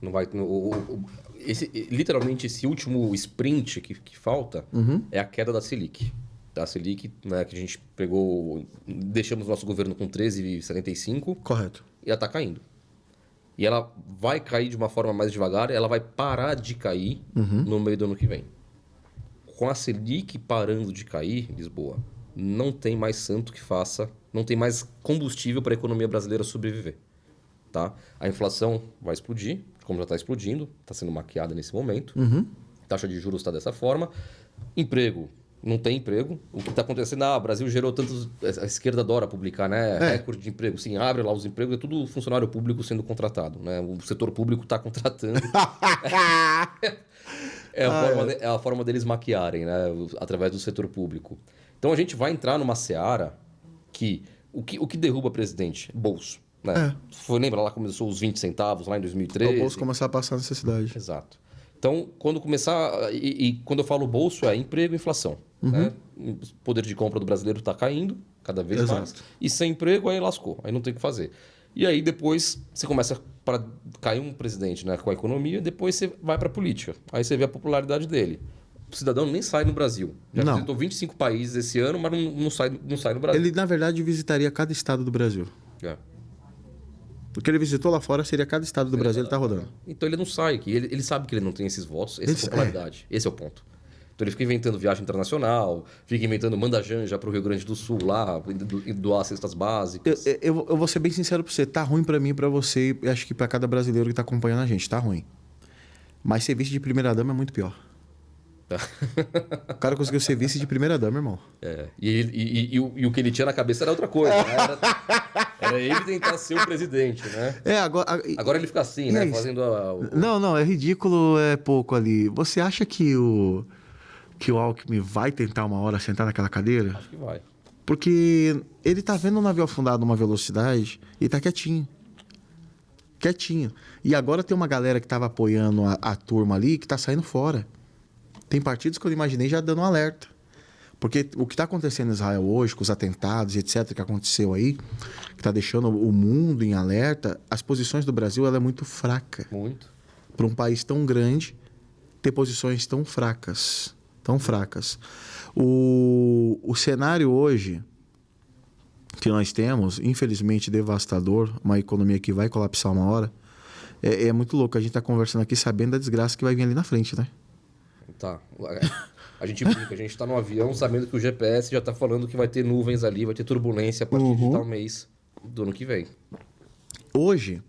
Não vai... literalmente, esse último sprint que falta é a queda da Selic. Da Selic, né, que a gente pegou... Deixamos o nosso governo com 13,75. Correto. E ela está caindo. E ela vai cair de uma forma mais devagar, ela vai parar de cair no meio do ano que vem. Com a Selic parando de cair, Lisboa, não tem mais santo que faça, não tem mais combustível para a economia brasileira sobreviver. Tá? A inflação vai explodir, como já está explodindo, está sendo maquiada nesse momento. Taxa de juros está dessa forma. Emprego. Não tem emprego. O que está acontecendo? O Brasil gerou tantos... A esquerda adora publicar, né? Recorde de emprego. Sim, abre lá os empregos. É tudo funcionário público sendo contratado. Né? O setor público está contratando. É a forma deles maquiarem, né? Através do setor público. Então, a gente vai entrar numa seara que... O que derruba presidente? Bolso. Né? Lembra lá começou os 20 centavos lá em 2013? O bolso começar a passar necessidade. Exato. Então, quando começar... E quando eu falo bolso, é emprego e inflação. Né? O poder de compra do brasileiro está caindo cada vez mais. E sem emprego, aí lascou. Aí não tem o que fazer. E aí depois você começa para cair um presidente, né, com a economia, depois você vai para a política. Aí você vê a popularidade dele. O cidadão nem sai no Brasil. Já visitou 25 países esse ano, mas não sai no Brasil. Ele, na verdade, visitaria cada estado do Brasil. O que ele visitou lá fora seria cada estado do Brasil, ele está rodando. Então ele não sai aqui. Ele sabe que ele não tem esses votos, essa popularidade. Esse é o ponto. Então ele fica inventando viagem internacional, fica inventando manda-janja para o Rio Grande do Sul lá, e doar cestas básicas. Eu vou ser bem sincero para você. Tá ruim para mim e para você, e acho que para cada brasileiro que está acompanhando a gente. Tá ruim. Mas ser vice de primeira-dama é muito pior. O cara conseguiu ser vice de primeira-dama, irmão. E o que ele tinha na cabeça era outra coisa. Né? Era ele tentar ser o presidente, né? Agora ele fica assim, né? Fazendo Não, é ridículo, é pouco ali. Você acha que o Alckmin vai tentar uma hora sentar naquela cadeira? Acho que vai. Porque ele tá vendo o navio afundado numa velocidade e tá quietinho. Quietinho. E agora tem uma galera que tava apoiando a turma ali que tá saindo fora. Tem partidos que eu imaginei já dando um alerta. Porque o que está acontecendo em Israel hoje, com os atentados e etc., que aconteceu aí, que está deixando o mundo em alerta, as posições do Brasil ela é muito fraca. Muito. Para um país tão grande, ter posições tão fracas. Tão fracas. O cenário hoje que nós temos, infelizmente devastador, uma economia que vai colapsar uma hora, é muito louco. A gente está conversando aqui sabendo da desgraça que vai vir ali na frente, né? Tá. A gente brinca, a gente está no avião sabendo que o GPS já está falando que vai ter nuvens ali, vai ter turbulência a partir de tal mês do ano que vem. Hoje,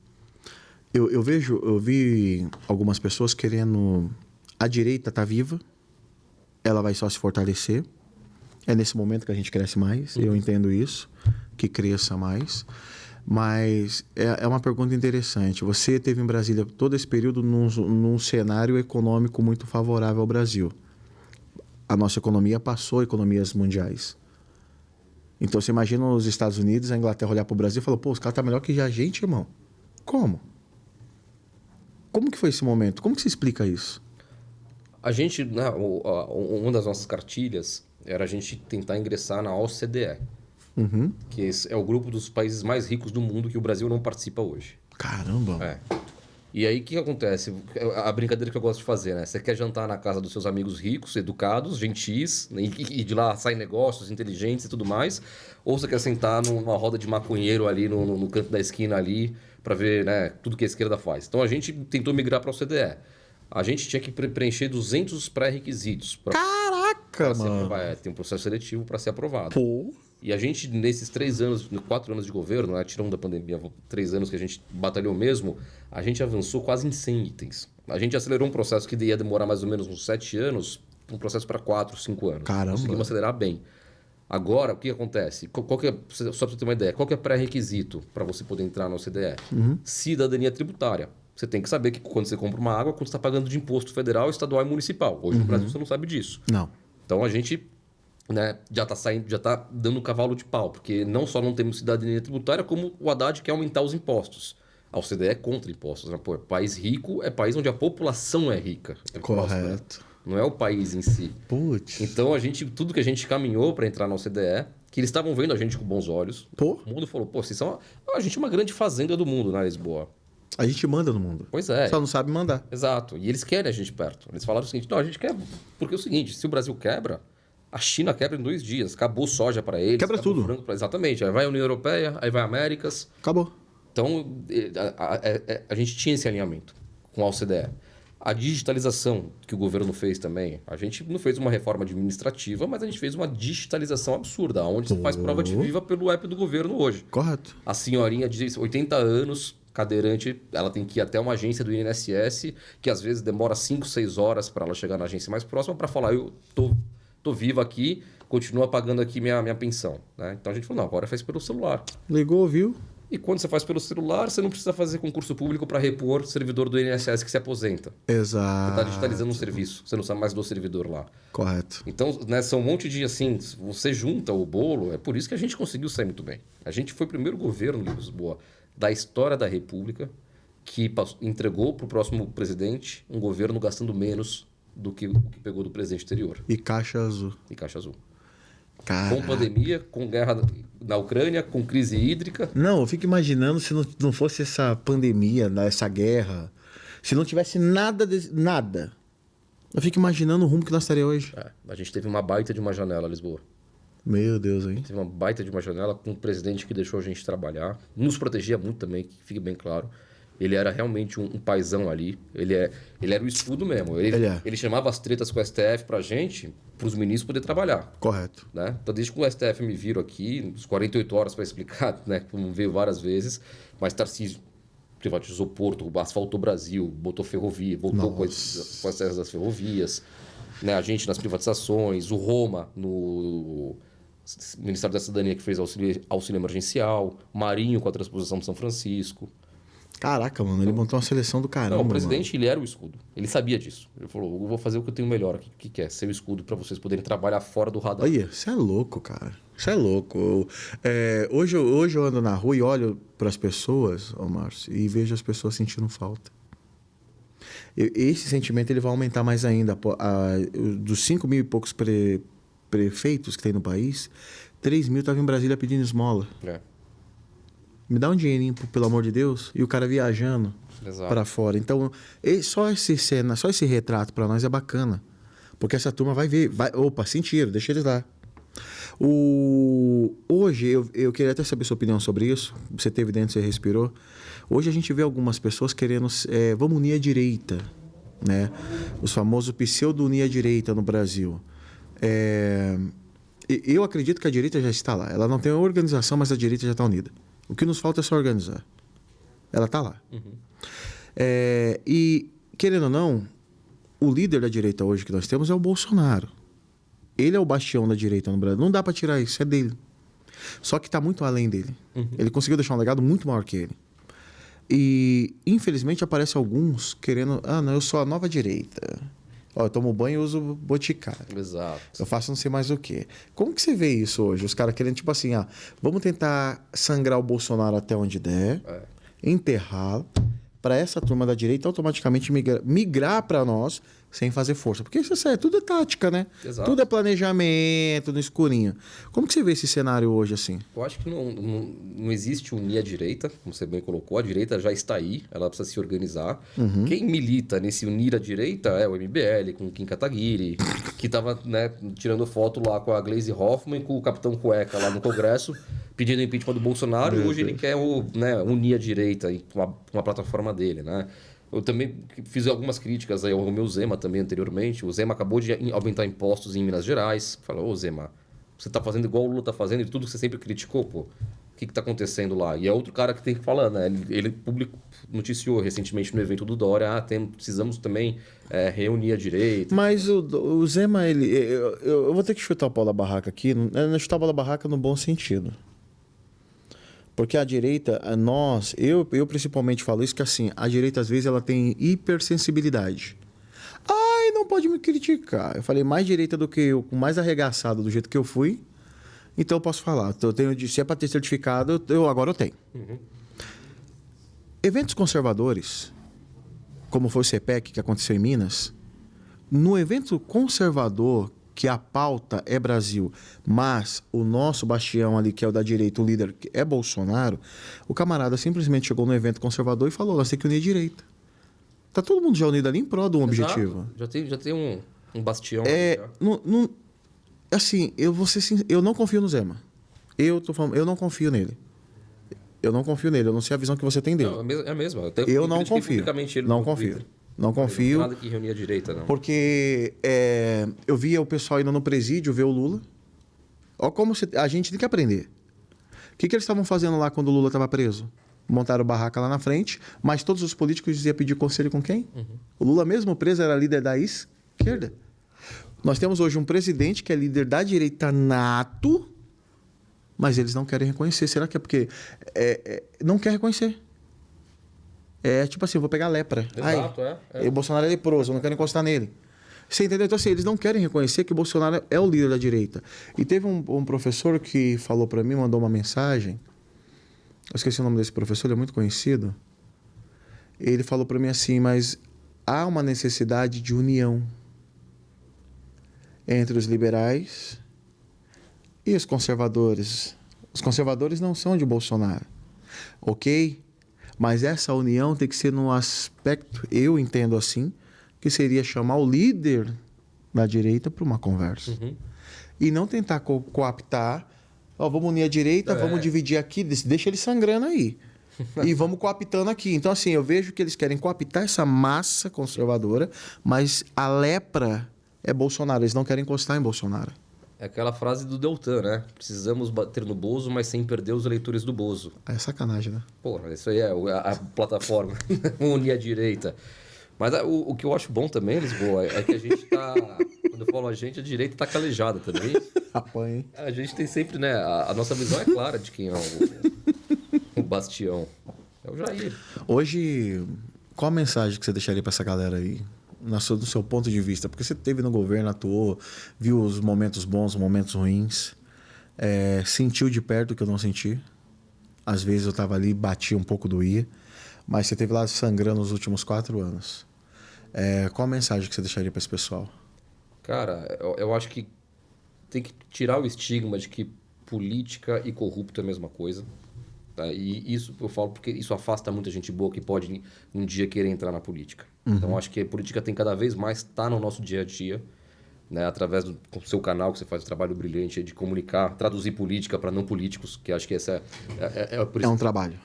eu vi algumas pessoas querendo... A direita tá viva, ela vai só se fortalecer. É nesse momento que a gente cresce mais, eu entendo isso, que cresça mais. Mas é uma pergunta interessante. Você teve em Brasília todo esse período num cenário econômico muito favorável ao Brasil. A nossa economia passou economias mundiais. Então você imagina os Estados Unidos, a Inglaterra olhar para o Brasil e falar, pô, os caras estão melhor que a gente, irmão. Como? Como que foi esse momento? Como que se explica isso? A gente, né, uma das nossas cartilhas era a gente tentar ingressar na OCDE. Que é o grupo dos países mais ricos do mundo que o Brasil não participa hoje. Caramba! E aí, o que acontece? A brincadeira que eu gosto de fazer, né? Você quer jantar na casa dos seus amigos ricos, educados, gentis, né? E de lá saem negócios inteligentes e tudo mais, ou você quer sentar numa roda de maconheiro ali no canto da esquina ali para ver, né, tudo que a esquerda faz. Então, a gente tentou migrar para a OCDE. A gente tinha que preencher 200 pré-requisitos. Caraca, mano! Tem um processo seletivo para ser aprovado. Pô! E a gente, nesses 4 anos de governo, né, tirando da pandemia, 3 anos que a gente batalhou mesmo, a gente avançou quase em 100 itens. A gente acelerou um processo que ia demorar mais ou menos uns 7 anos, um processo para 4, 5 anos. Caramba! Conseguimos acelerar bem. Agora, o que acontece? Só para você ter uma ideia, qual que é pré-requisito para você poder entrar na OCDE? Cidadania tributária. Você tem que saber que quando você compra uma água, quando você está pagando de imposto federal, estadual e municipal. Hoje no Brasil você não sabe disso. Não. Então a gente, né, já está dando cavalo de pau, porque não só não temos cidadania tributária, como o Haddad quer aumentar os impostos. A OCDE é contra impostos. Né? Pô, país rico é país onde a população é rica. Correto. Não é o país em si. Putz. Então tudo que a gente caminhou para entrar na OCDE, que eles estavam vendo a gente com bons olhos. Pô. O mundo falou, a gente é uma grande fazenda do mundo, né, Lisboa? A gente manda no mundo. Pois é. Só não sabe mandar. Exato. E eles querem a gente perto. Eles falaram o seguinte, não, a gente quer... Porque é o seguinte, se o Brasil quebra, a China quebra em 2 dias. Acabou soja para eles. Quebra tudo. Frango Exatamente. Aí vai a União Europeia, aí vai a Américas. Acabou. Então, a gente tinha esse alinhamento com a OCDE. A digitalização que o governo fez também, a gente não fez uma reforma administrativa, mas a gente fez uma digitalização absurda, onde você faz prova de viva pelo app do governo hoje. Correto. A senhorinha de 80 anos, cadeirante, ela tem que ir até uma agência do INSS, que às vezes demora 5, 6 horas para ela chegar na agência mais próxima para falar, eu tô viva aqui, continua pagando aqui minha pensão. Né? Então a gente falou, não, agora faz pelo celular. Ligou, viu? E quando você faz pelo celular, você não precisa fazer concurso público para repor o servidor do INSS que se aposenta. Exato. Você está digitalizando um serviço, você não sabe mais do servidor lá. Correto. Então, né, são um monte de, assim, você junta o bolo, é por isso que a gente conseguiu sair muito bem. A gente foi o primeiro governo de Lisboa da história da República que entregou para o próximo presidente um governo gastando menos do que o que pegou do presidente anterior. E Caixa Azul. E Caixa Azul. Caraca. Com pandemia, com guerra na Ucrânia, com crise hídrica. Não, eu fico imaginando se não fosse essa pandemia, essa guerra, se não tivesse nada. Eu fico imaginando o rumo que nós estaríamos hoje. A gente teve uma baita de uma janela, Lisboa. Meu Deus, hein? Teve uma baita de uma janela com um presidente que deixou a gente trabalhar. Nos protegia muito também, que fique bem claro. Ele era realmente um paizão ali. Ele era o escudo mesmo. Ele chamava as tretas com o STF pra gente, pros ministros poderem trabalhar. Correto. Né? Então, desde que o STF me viram aqui, uns 48 horas para explicar, né? Como veio várias vezes, mas Tarcísio privatizou Porto, asfaltou Brasil, botou ferrovia, voltou com as terras das ferrovias, né? A gente nas privatizações, o Roma no Ministério da Cidadania que fez auxílio emergencial, Marinho com a transposição de São Francisco. Caraca, mano, ele montou uma seleção do caramba. Não, o presidente, ele era o escudo. Ele sabia disso. Ele falou, eu vou fazer o que eu tenho melhor aqui. O que é? Ser o escudo para vocês poderem trabalhar fora do radar. Olha, você é louco, cara. Você é louco. Hoje eu ando na rua e olho para as pessoas, Márcio, e vejo as pessoas sentindo falta. Esse sentimento ele vai aumentar mais ainda. Dos 5 mil e poucos prefeitos que tem no país, 3 mil estavam em Brasília pedindo esmola. Me dá um dinheirinho, pelo amor de Deus, e o cara viajando para fora. Então, só esse retrato para nós é bacana. Porque essa turma vai ver. Opa, sentiram, deixa eles lá. Hoje, eu queria até saber sua opinião sobre isso. Você teve dentro, você respirou. Hoje a gente vê algumas pessoas querendo... vamos unir a direita, né? Os famosos pseudo-unir a direita no Brasil. Eu acredito que a direita já está lá. Ela não tem organização, mas a direita já está unida. O que nos falta é só organizar. Ela está lá. Uhum. E, querendo ou não, o líder da direita hoje que nós temos é o Bolsonaro. Ele é o bastião da direita no Brasil. Não dá para tirar isso, é dele. Só que está muito além dele. Uhum. Ele conseguiu deixar um legado muito maior que ele. E, infelizmente, aparecem alguns querendo... não, eu sou a nova direita. Eu tomo banho e uso boticário. Exato. Eu faço não sei mais o quê. Como que você vê isso hoje? Os caras querendo, tipo assim, vamos tentar sangrar o Bolsonaro até onde der, enterrá-lo, para essa turma da direita automaticamente migrar para nós sem fazer força. Porque isso tudo é tática, né? Exato. Tudo é planejamento, no escurinho. Como que você vê esse cenário hoje, assim? Eu acho que não existe unir a direita, como você bem colocou. A direita já está aí, ela precisa se organizar. Uhum. Quem milita nesse unir a direita é o MBL, com o Kim Kataguiri, que estava tirando foto lá com a Gleisi Hoffmann, com o Capitão Cueca lá no Congresso, pedindo impeachment do Bolsonaro. E hoje ele quer unir a direita com uma plataforma dele, né? Eu também fiz algumas críticas aí ao meu Zema também anteriormente. O Zema acabou de aumentar impostos em Minas Gerais. Falou, Zema, você tá fazendo igual o Lula tá fazendo e tudo que você sempre criticou, pô. O que tá acontecendo lá? E é outro cara que tem que falar, né? Ele noticiou recentemente no evento do Dória, precisamos também reunir a direita. Mas o Zema, eu vou ter que chutar o pau da barraca aqui. Não chutar o pau da barraca no bom sentido. Porque a direita, eu principalmente falo isso, que assim, a direita às vezes ela tem hipersensibilidade. Não pode me criticar. Eu falei mais direita do que eu, mais arregaçado do jeito que eu fui, então eu posso falar. Se é para ter certificado, agora eu tenho. Uhum. Eventos conservadores, como foi o CPEC que aconteceu em Minas, no evento conservador, que a pauta é Brasil, mas o nosso bastião ali, que é o da direita, o líder, que é Bolsonaro, o camarada simplesmente chegou no evento conservador e falou, nós temos que unir a direita. Tá todo mundo já unido ali em prol de um objetivo. Já tem um bastião. Assim, eu não confio no Zema. Eu não confio nele. Eu não confio nele, eu não sei a visão que você tem dele. Não, é mesmo. Eu não confio. Não confio. Não confio. Nada que reunia a direita, não. Porque eu via o pessoal indo no presídio ver o Lula. Olha como a gente tem que aprender. O que eles estavam fazendo lá quando o Lula estava preso? Montaram barraca lá na frente, mas todos os políticos iam pedir conselho com quem? O Lula mesmo preso era líder da esquerda. Nós temos hoje um presidente que é líder da direita nato, mas eles não querem reconhecer. Será que é porque não quer reconhecer? É tipo assim, eu vou pegar lepra. Exato, O Bolsonaro é leproso, eu não quero encostar nele. Você entendeu? Então, assim, eles não querem reconhecer que o Bolsonaro é o líder da direita. E teve um professor que falou para mim, mandou uma mensagem. Eu esqueci o nome desse professor, ele é muito conhecido. Ele falou para mim assim, mas há uma necessidade de união entre os liberais e os conservadores. Os conservadores não são de Bolsonaro, ok? Mas essa união tem que ser num aspecto, eu entendo assim, que seria chamar o líder da direita para uma conversa. E não tentar coaptar, vamos unir a direita, vamos dividir aqui, deixa ele sangrando aí. E vamos coaptando aqui. Então, assim, eu vejo que eles querem coaptar essa massa conservadora, mas a lepra é Bolsonaro. Eles não querem encostar em Bolsonaro. É aquela frase do Deltan, né? Precisamos bater no Bozo, mas sem perder os eleitores do Bozo. É sacanagem, né? Porra, isso aí é a plataforma. Unir a direita. Mas o que eu acho bom também, Lisboa, é que a gente tá... Quando eu falo a direita tá calejada também. Apanha, hein? A gente tem sempre, né? A nossa visão é clara de quem é o bastião. É o Jair. Hoje, qual a mensagem que você deixaria para essa galera aí? Do seu ponto de vista? Porque você esteve no governo, atuou, viu os momentos bons, os momentos ruins. Sentiu de perto o que eu não senti. Às vezes eu estava ali, batia um pouco, doía. Mas você esteve lá sangrando nos últimos 4 anos. Qual a mensagem que você deixaria para esse pessoal? Cara, eu acho que tem que tirar o estigma de que política e corrupto é a mesma coisa. Tá? E isso eu falo porque isso afasta muita gente boa que pode um dia querer entrar na política. Então acho que a política tem cada vez mais estar no nosso dia a dia, né? Através do seu canal, que você faz um trabalho brilhante de comunicar, traduzir política para não políticos, que acho que essa por isso, um trabalho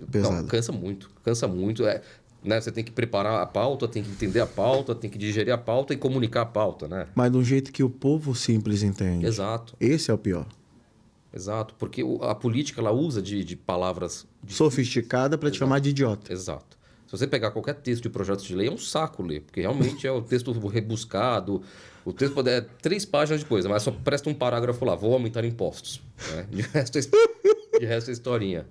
pesado. Não, cansa muito. Né? Você tem que preparar a pauta, tem que entender a pauta, tem que digerir a pauta e comunicar a pauta, né? Mas de um jeito que o povo simples entende. Exato. Esse é o pior. Exato, porque a política ela usa de palavras... Sofisticada para te chamar de idiota. Exato. Se você pegar qualquer texto de projeto de lei, é um saco ler, porque realmente é o texto rebuscado, o texto pode 3 páginas de coisa, mas só presta um parágrafo lá, vou aumentar impostos. Né? De resto é historinha.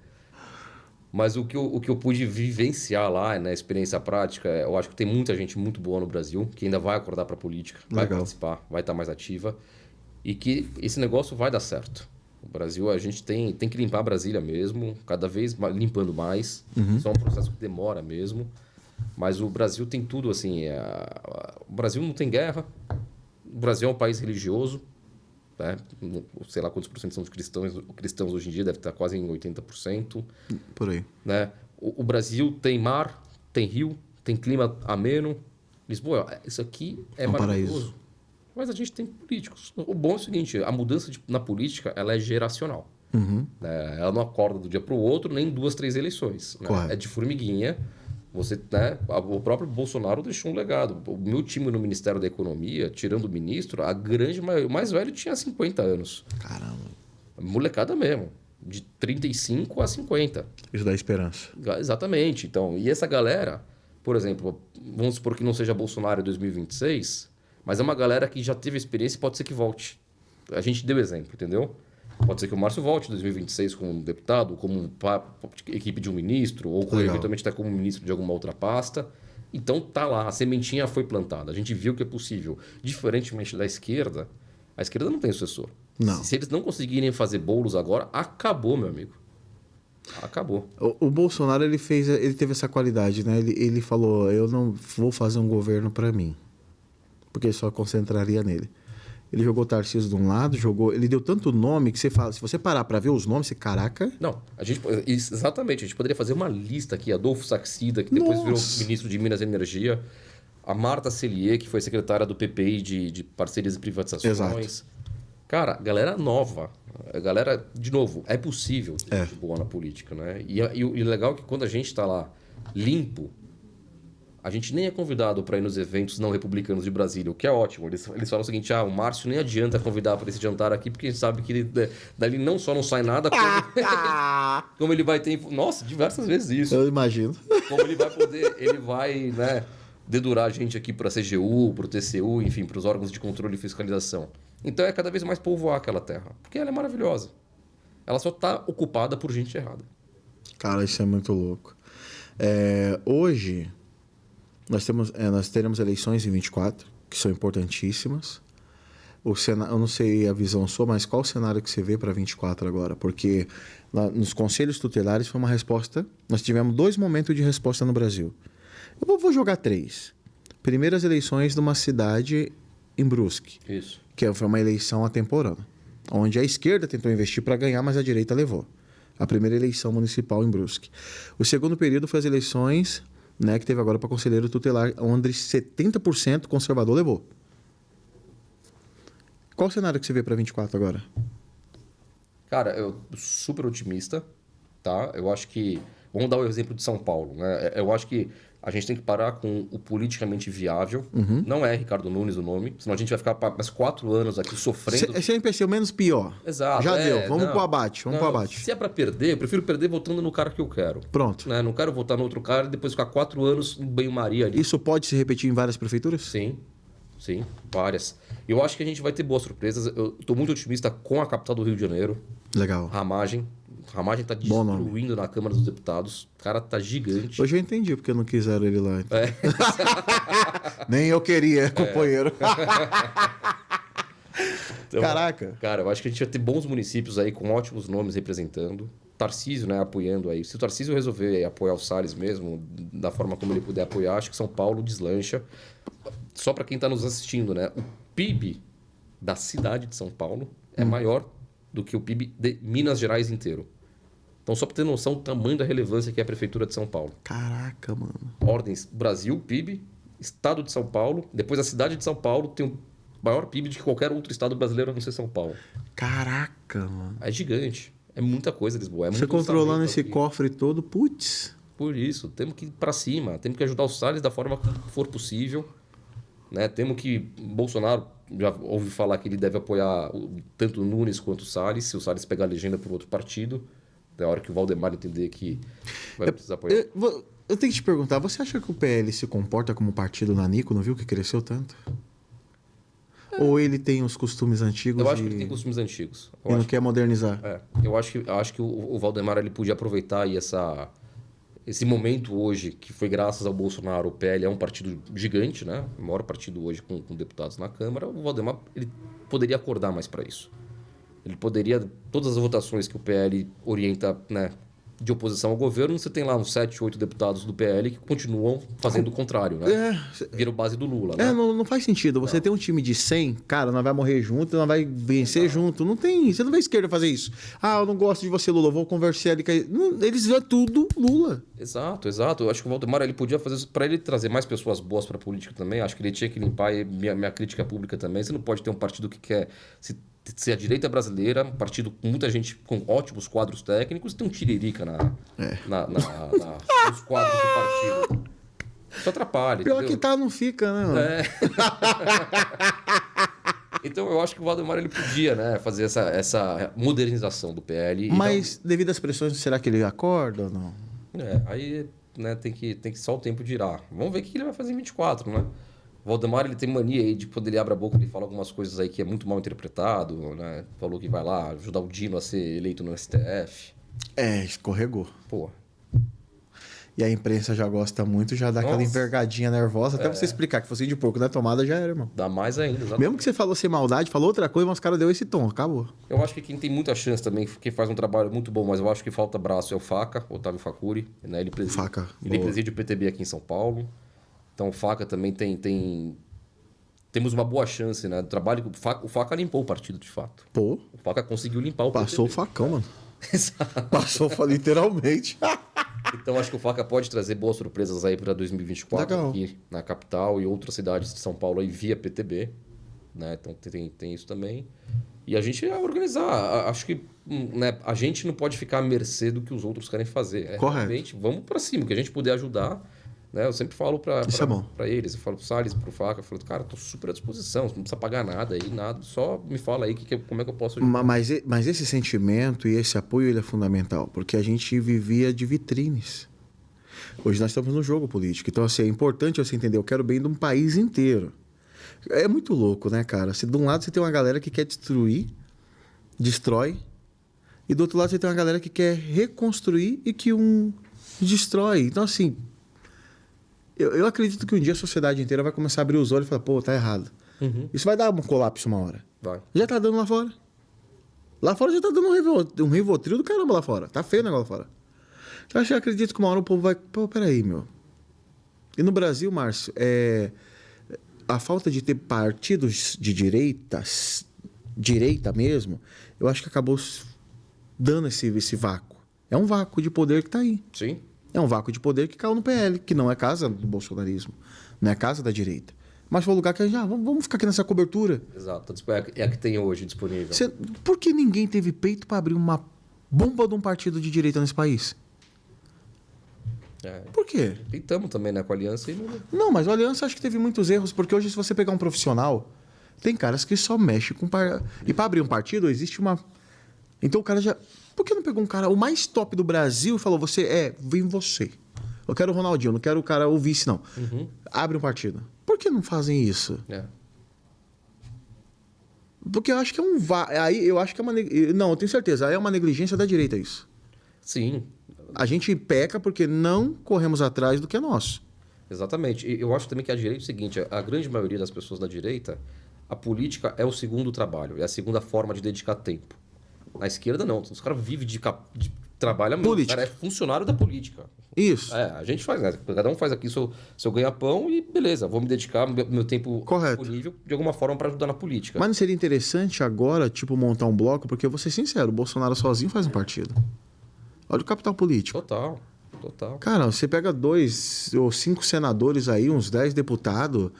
Mas o que eu pude vivenciar lá, na experiência prática, eu acho que tem muita gente muito boa no Brasil, que ainda vai acordar para a política, vai participar, vai estar mais ativa, e que esse negócio vai dar certo. O Brasil, a gente tem que limpar Brasília mesmo, cada vez limpando mais. Isso é um processo que demora mesmo. Mas o Brasil tem tudo, assim... O Brasil não tem guerra. O Brasil é um país religioso. Né? Sei lá quantos por cento são de cristãos hoje em dia, deve estar quase em 80%. Por aí. Né? O Brasil tem mar, tem rio, tem clima ameno. Lisboa, isso aqui é maravilhoso. Paraíso. Mas a gente tem políticos. O bom é o seguinte, a mudança na política ela é geracional. Ela não acorda do dia para o outro, nem 2, 3 eleições. Né? É de formiguinha. O próprio Bolsonaro deixou um legado. O meu time no Ministério da Economia, tirando o ministro, a grande maioria, o mais velho tinha 50 anos. Caramba. Molecada mesmo. De 35 a 50. Isso dá esperança. Exatamente. Então, e essa galera, por exemplo, vamos supor que não seja Bolsonaro em 2026... Mas é uma galera que já teve experiência e pode ser que volte. A gente deu exemplo, entendeu? Pode ser que o Márcio volte em 2026 como deputado, como equipe de um ministro, ou eventualmente até como ministro de alguma outra pasta. Então tá lá, a sementinha foi plantada. A gente viu que é possível. Diferentemente da esquerda, a esquerda não tem sucessor. Não. Se eles não conseguirem fazer bolos agora, acabou, meu amigo. Acabou. O Bolsonaro, ele teve essa qualidade, né? Ele falou, eu não vou fazer um governo para mim. Porque só concentraria nele. Ele jogou Tarcísio de um lado, ele deu tanto nome que você fala, se você parar para ver os nomes, você, caraca... Não, exatamente, a gente poderia fazer uma lista aqui, Adolfo Saxida, que depois virou ministro de Minas e Energia, a Marta Sellier, que foi secretária do PPI de Parcerias e Privatizações. Exato. Cara, galera nova. A galera, de novo, é possível ter É. gente boa na política, né? E o legal é que quando a gente está lá limpo, a gente nem é convidado para ir nos eventos não republicanos de Brasília, o que é ótimo. Eles falam o seguinte: o Márcio nem adianta convidar para esse jantar aqui, porque a gente sabe que dali não só não sai nada, como ele vai ter. Nossa, diversas vezes isso. Eu imagino. Como ele vai poder, ele vai, né, dedurar a gente aqui para a CGU, para o TCU, enfim, para os órgãos de controle e fiscalização. Então é cada vez mais povoar aquela terra, porque ela é maravilhosa. Ela só está ocupada por gente errada. Cara, isso é muito louco. Hoje, nós teremos eleições em 24, que são importantíssimas. Eu não sei a visão sua, mas qual o cenário que você vê para 24 agora? Porque nos conselhos tutelares foi uma resposta. Nós tivemos 2 momentos de resposta no Brasil. Eu vou jogar 3. Primeiras eleições de uma cidade em Brusque. Isso. Que foi uma eleição atemporânea, onde a esquerda tentou investir para ganhar, mas a direita levou. A primeira eleição municipal em Brusque. O segundo período foi as eleições, né, que teve agora para conselheiro tutelar, onde 70% conservador levou. Qual o cenário que você vê para 24 agora? Cara, eu super otimista, tá? Eu acho que... Vamos dar o exemplo de São Paulo, né? Eu acho que a gente tem que parar com o politicamente viável. Não é Ricardo Nunes o nome, senão a gente vai ficar mais 4 anos aqui sofrendo. Sempre ser o menos pior. Exato. Já deu, vamos pro abate, pro abate. Se é pra perder, eu prefiro perder votando no cara que eu quero. Pronto. Né? Não quero votar no outro cara e depois ficar 4 anos em banho-maria ali. Isso pode se repetir em várias prefeituras? Sim, várias. Eu acho que a gente vai ter boas surpresas. Eu tô muito otimista com a capital do Rio de Janeiro. Legal. Ramagem tá destruindo na Câmara dos Deputados. O cara tá gigante. Hoje eu entendi porque não quiseram ele lá. Então. Nem eu queria, companheiro. Então, Caraca. Cara, eu acho que a gente vai ter bons municípios aí com ótimos nomes representando. Tarcísio, né, apoiando aí. Se o Tarcísio resolver apoiar o Salles mesmo, da forma como ele puder apoiar, acho que São Paulo deslancha. Só para quem está nos assistindo, né? O PIB da cidade de São Paulo é maior do que o PIB de Minas Gerais inteiro. Então, só para ter noção do tamanho da relevância que é a Prefeitura de São Paulo. Caraca, mano. Ordens: Brasil, PIB, Estado de São Paulo, depois a cidade de São Paulo tem o maior PIB de qualquer outro estado brasileiro a não ser São Paulo. Caraca, mano. É gigante. É muita coisa, Lisboa. É Você muito controlando esse aqui. cofre todo, putz. Por isso, temos que ir para cima. Temos que ajudar o Salles da forma que for possível. Né? Temos que... Bolsonaro, já ouvi falar que ele deve apoiar tanto o Nunes quanto o Salles, se o Salles pegar a legenda por outro partido. É a hora que o Valdemar entender que vai precisar apoiar. Eu tenho que te perguntar, você acha que o PL se comporta como partido nanico, não viu que cresceu tanto? Ou ele tem os costumes antigos Eu acho que ele tem costumes antigos. e não quer modernizar? Eu acho que o Valdemar ele podia aproveitar aí esse momento hoje, que foi graças ao Bolsonaro. O PL é um partido gigante, né? O maior partido hoje com deputados na Câmara. O Valdemar ele poderia acordar mais para isso. Ele poderia... Todas as votações que o PL orienta, né, de oposição ao governo, você tem lá uns 7, 8 deputados do PL que continuam fazendo o contrário, né? Viram base do Lula, né? Não faz sentido. Você tem um time de 100, cara, nós vai morrer junto, nós vai vencer junto. Não tem... Você não vê a esquerda fazer isso. Eu não gosto de você, Lula, eu vou conversar ali. Eles vê tudo Lula. Exato. Eu acho que o Valdemar ele podia fazer isso para ele trazer mais pessoas boas para a política também. Acho que ele tinha que limpar minha crítica pública também. Você não pode ter um partido que quer ser a direita brasileira, um partido com muita gente com ótimos quadros técnicos, e tem um tiririca nos quadros do partido. Isso atrapalha. Pior entendeu? que tá, não fica, né? Mano? Então eu acho que o Valdemar ele podia, né, fazer essa modernização do PL. Mas devido às pressões, será que ele acorda ou não? Aí, né, tem que só o tempo dirá. Vamos ver o que ele vai fazer em 24, né? O Valdemar ele tem mania aí de quando ele abre a boca, ele fala algumas coisas aí que é muito mal interpretado, né? Falou que vai lá ajudar o Dino a ser eleito no STF. Escorregou. Pô. E a imprensa já gosta muito, já dá aquela envergadinha nervosa. Até você explicar que fosse de porco na tomada, já era, irmão. Dá mais ainda. Exatamente. Mesmo que você falou sem maldade, falou outra coisa, mas os caras deu esse tom, acabou. Eu acho que quem tem muita chance também, que faz um trabalho muito bom, mas eu acho que falta braço, é o Faca, Otávio Facuri. Né? Ele preside o PTB aqui em São Paulo. Então o Faca também temos uma boa chance, né? Do trabalho, o Faca limpou o partido, de fato. Pô. O Faca conseguiu limpar o Passou PTB. o facão, mano. Exato. Passou literalmente. Então acho que o Faca pode trazer boas surpresas aí para 2024. Legal. Aqui na capital e outras cidades de São Paulo aí via PTB. Né? Então tem isso também. E a gente é organizar. Acho que né, a gente não pode ficar à mercê do que os outros querem fazer. Correto. Realmente, vamos para cima, que a gente puder ajudar. Né? Eu sempre falo para eles, eu falo pro Salles, pro Faca, eu falo, cara, tô super à disposição, você não precisa pagar nada aí, nada, só me fala aí como é que eu posso ajudar. Mas esse sentimento e esse apoio ele é fundamental, porque a gente vivia de vitrines. Hoje nós estamos no jogo político, então assim, é importante você entender, eu quero bem de um país inteiro. É muito louco, né, cara? Se de um lado você tem uma galera que quer destruir, destrói, e do outro lado você tem uma galera que quer reconstruir e que destrói. Então assim, eu acredito que um dia a sociedade inteira vai começar a abrir os olhos e falar, pô, tá errado. Isso vai dar um colapso uma hora. Vai. Já tá dando lá fora. Lá fora já tá dando um Rivotril do caramba lá fora. Tá feio o negócio lá fora. Então eu acredito que uma hora o povo vai... Pô, peraí, meu. E no Brasil, Márcio, a falta de ter partidos de direita mesmo, eu acho que acabou dando esse vácuo. É um vácuo de poder que tá aí. Sim. É um vácuo de poder que caiu no PL, que não é casa do bolsonarismo, não é casa da direita. Mas foi um lugar que a gente, vamos ficar aqui nessa cobertura. Exato, é a que tem hoje disponível. Por que ninguém teve peito para abrir uma bomba de um partido de direita nesse país? Por quê? Tentamos também, né, com a Aliança. Não, mas a Aliança acho que teve muitos erros, porque hoje se você pegar um profissional, tem caras que só mexem com... E para abrir um partido, existe uma... Então o cara já... Por que não pegou um cara, o mais top do Brasil, e falou, vem você. Eu quero o Ronaldinho, não quero o cara, o vice, não. Abre um partido. Por que não fazem isso? Porque eu acho que é aí eu acho que é uma... Não, eu tenho certeza, aí é uma negligência da direita isso. Sim. A gente peca porque não corremos atrás do que é nosso. Exatamente. E eu acho também que a direita é o seguinte, a grande maioria das pessoas da direita, a política é o segundo trabalho, é a segunda forma de dedicar tempo. Na esquerda, não. Os caras vivem de trabalho mesmo. O cara é funcionário da política. Isso. A gente faz, né? Cada um faz aqui seu ganha-pão e beleza, vou me dedicar meu tempo disponível de alguma forma para ajudar na política. Mas não seria interessante agora, montar um bloco? Porque eu vou ser sincero, o Bolsonaro sozinho faz um partido. Olha o capital político. Total. Cara, você pega 2 ou 5 senadores aí, uns 10 deputados...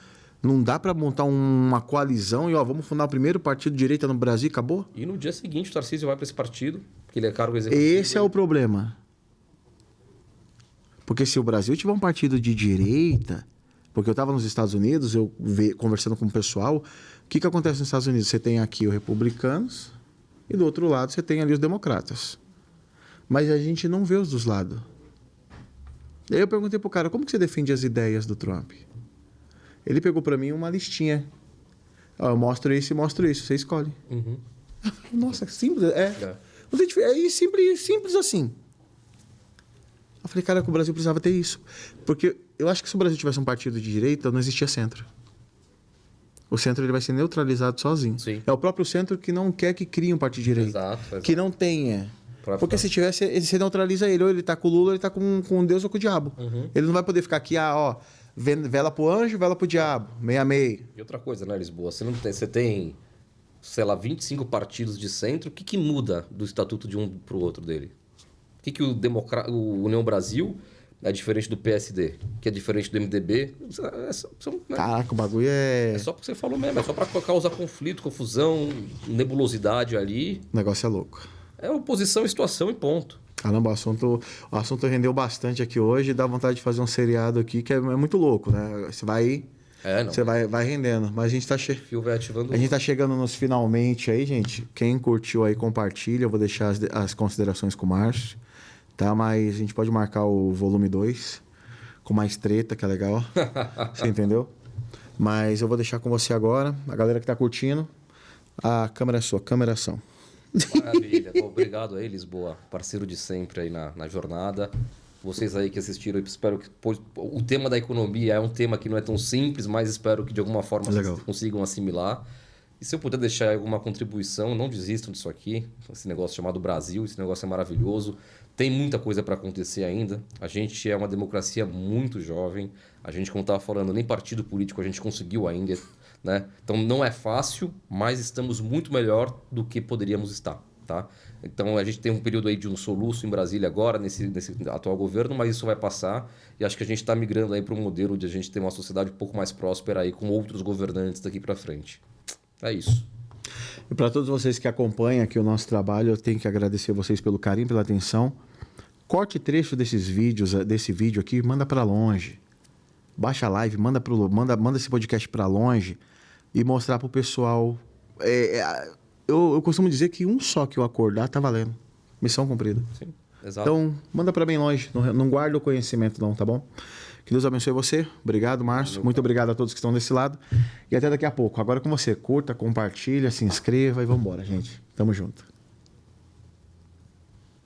Não dá para montar uma coalizão e, vamos fundar o primeiro partido de direita no Brasil e acabou? E no dia seguinte o Tarcísio vai para esse partido, porque ele é cargo executivo. Esse é o problema. Porque se o Brasil tiver um partido de direita... Porque eu estava nos Estados Unidos, conversando com o pessoal... O que acontece nos Estados Unidos? Você tem aqui os republicanos e do outro lado você tem ali os democratas. Mas a gente não vê os dos lados. Aí eu perguntei pro cara, como que você defende as ideias do Trump? Ele pegou para mim uma listinha. Eu mostro isso e mostro isso. Você escolhe. Nossa, simples. Não tem simples assim. Eu falei, cara, que o Brasil precisava ter isso. Porque eu acho que se o Brasil tivesse um partido de direita, não existia centro. O centro ele vai ser neutralizado sozinho. Sim. É o próprio centro que não quer que crie um partido de direita. Exato. Que não tenha. Porque se tivesse, você neutraliza ele. Ou ele tá com o Lula, ou ele tá com Deus ou com o diabo. Ele não vai poder ficar aqui, vela pro anjo, vela pro diabo, meia. E outra coisa, né, Lisboa? Você tem, sei lá, 25 partidos de centro. O que muda do estatuto de um pro outro dele? O que o União Brasil é diferente do PSD? Que é diferente do MDB? Né? Caraca, o bagulho é... É só porque você falou mesmo. É só pra causar conflito, confusão, nebulosidade ali. O negócio é louco. É oposição e situação e ponto. Caramba, o assunto rendeu bastante aqui hoje. Dá vontade de fazer um seriado aqui que é muito louco, né? Você vai... Você vai rendendo. Mas a gente tá ativando. A gente tá chegando nos finalmente aí, gente. Quem curtiu aí, compartilha. Eu vou deixar as considerações com o Márcio. Tá? Mas a gente pode marcar o volume 2 com mais treta, que é legal. Você entendeu? Mas eu vou deixar com você agora. A galera que tá curtindo, a câmera é sua, câmera ação. Maravilha. Obrigado aí, Lisboa. Parceiro de sempre aí na jornada. Vocês aí que assistiram, eu espero que... O tema da economia é um tema que não é tão simples, mas espero que de alguma forma vocês consigam assimilar. E se eu puder deixar alguma contribuição, não desistam disso aqui. Esse negócio chamado Brasil, esse negócio é maravilhoso. Tem muita coisa para acontecer ainda. A gente é uma democracia muito jovem. A gente, como estava falando, nem partido político a gente conseguiu ainda, né? Então não é fácil, mas estamos muito melhor do que poderíamos estar, tá? Então a gente tem um período aí de um soluço em Brasília agora, nesse atual governo, mas isso vai passar e acho que a gente está migrando aí para um modelo de a gente ter uma sociedade um pouco mais próspera aí com outros governantes daqui para frente. É isso. E para todos vocês que acompanham aqui o nosso trabalho, eu tenho que agradecer vocês pelo carinho, pela atenção. Corte trecho desse vídeo aqui, manda para longe. Baixa a live, manda esse podcast para longe e mostrar pro pessoal. Eu costumo dizer que um só que eu acordar tá valendo. Missão cumprida. Sim, exato. Então, manda para bem longe. Não guarda o conhecimento não, tá bom? Que Deus abençoe você. Obrigado, Márcio. Muito obrigado a todos que estão desse lado. E até daqui a pouco. Agora com você. Curta, compartilha, se inscreva e vamos embora, gente. Tamo junto.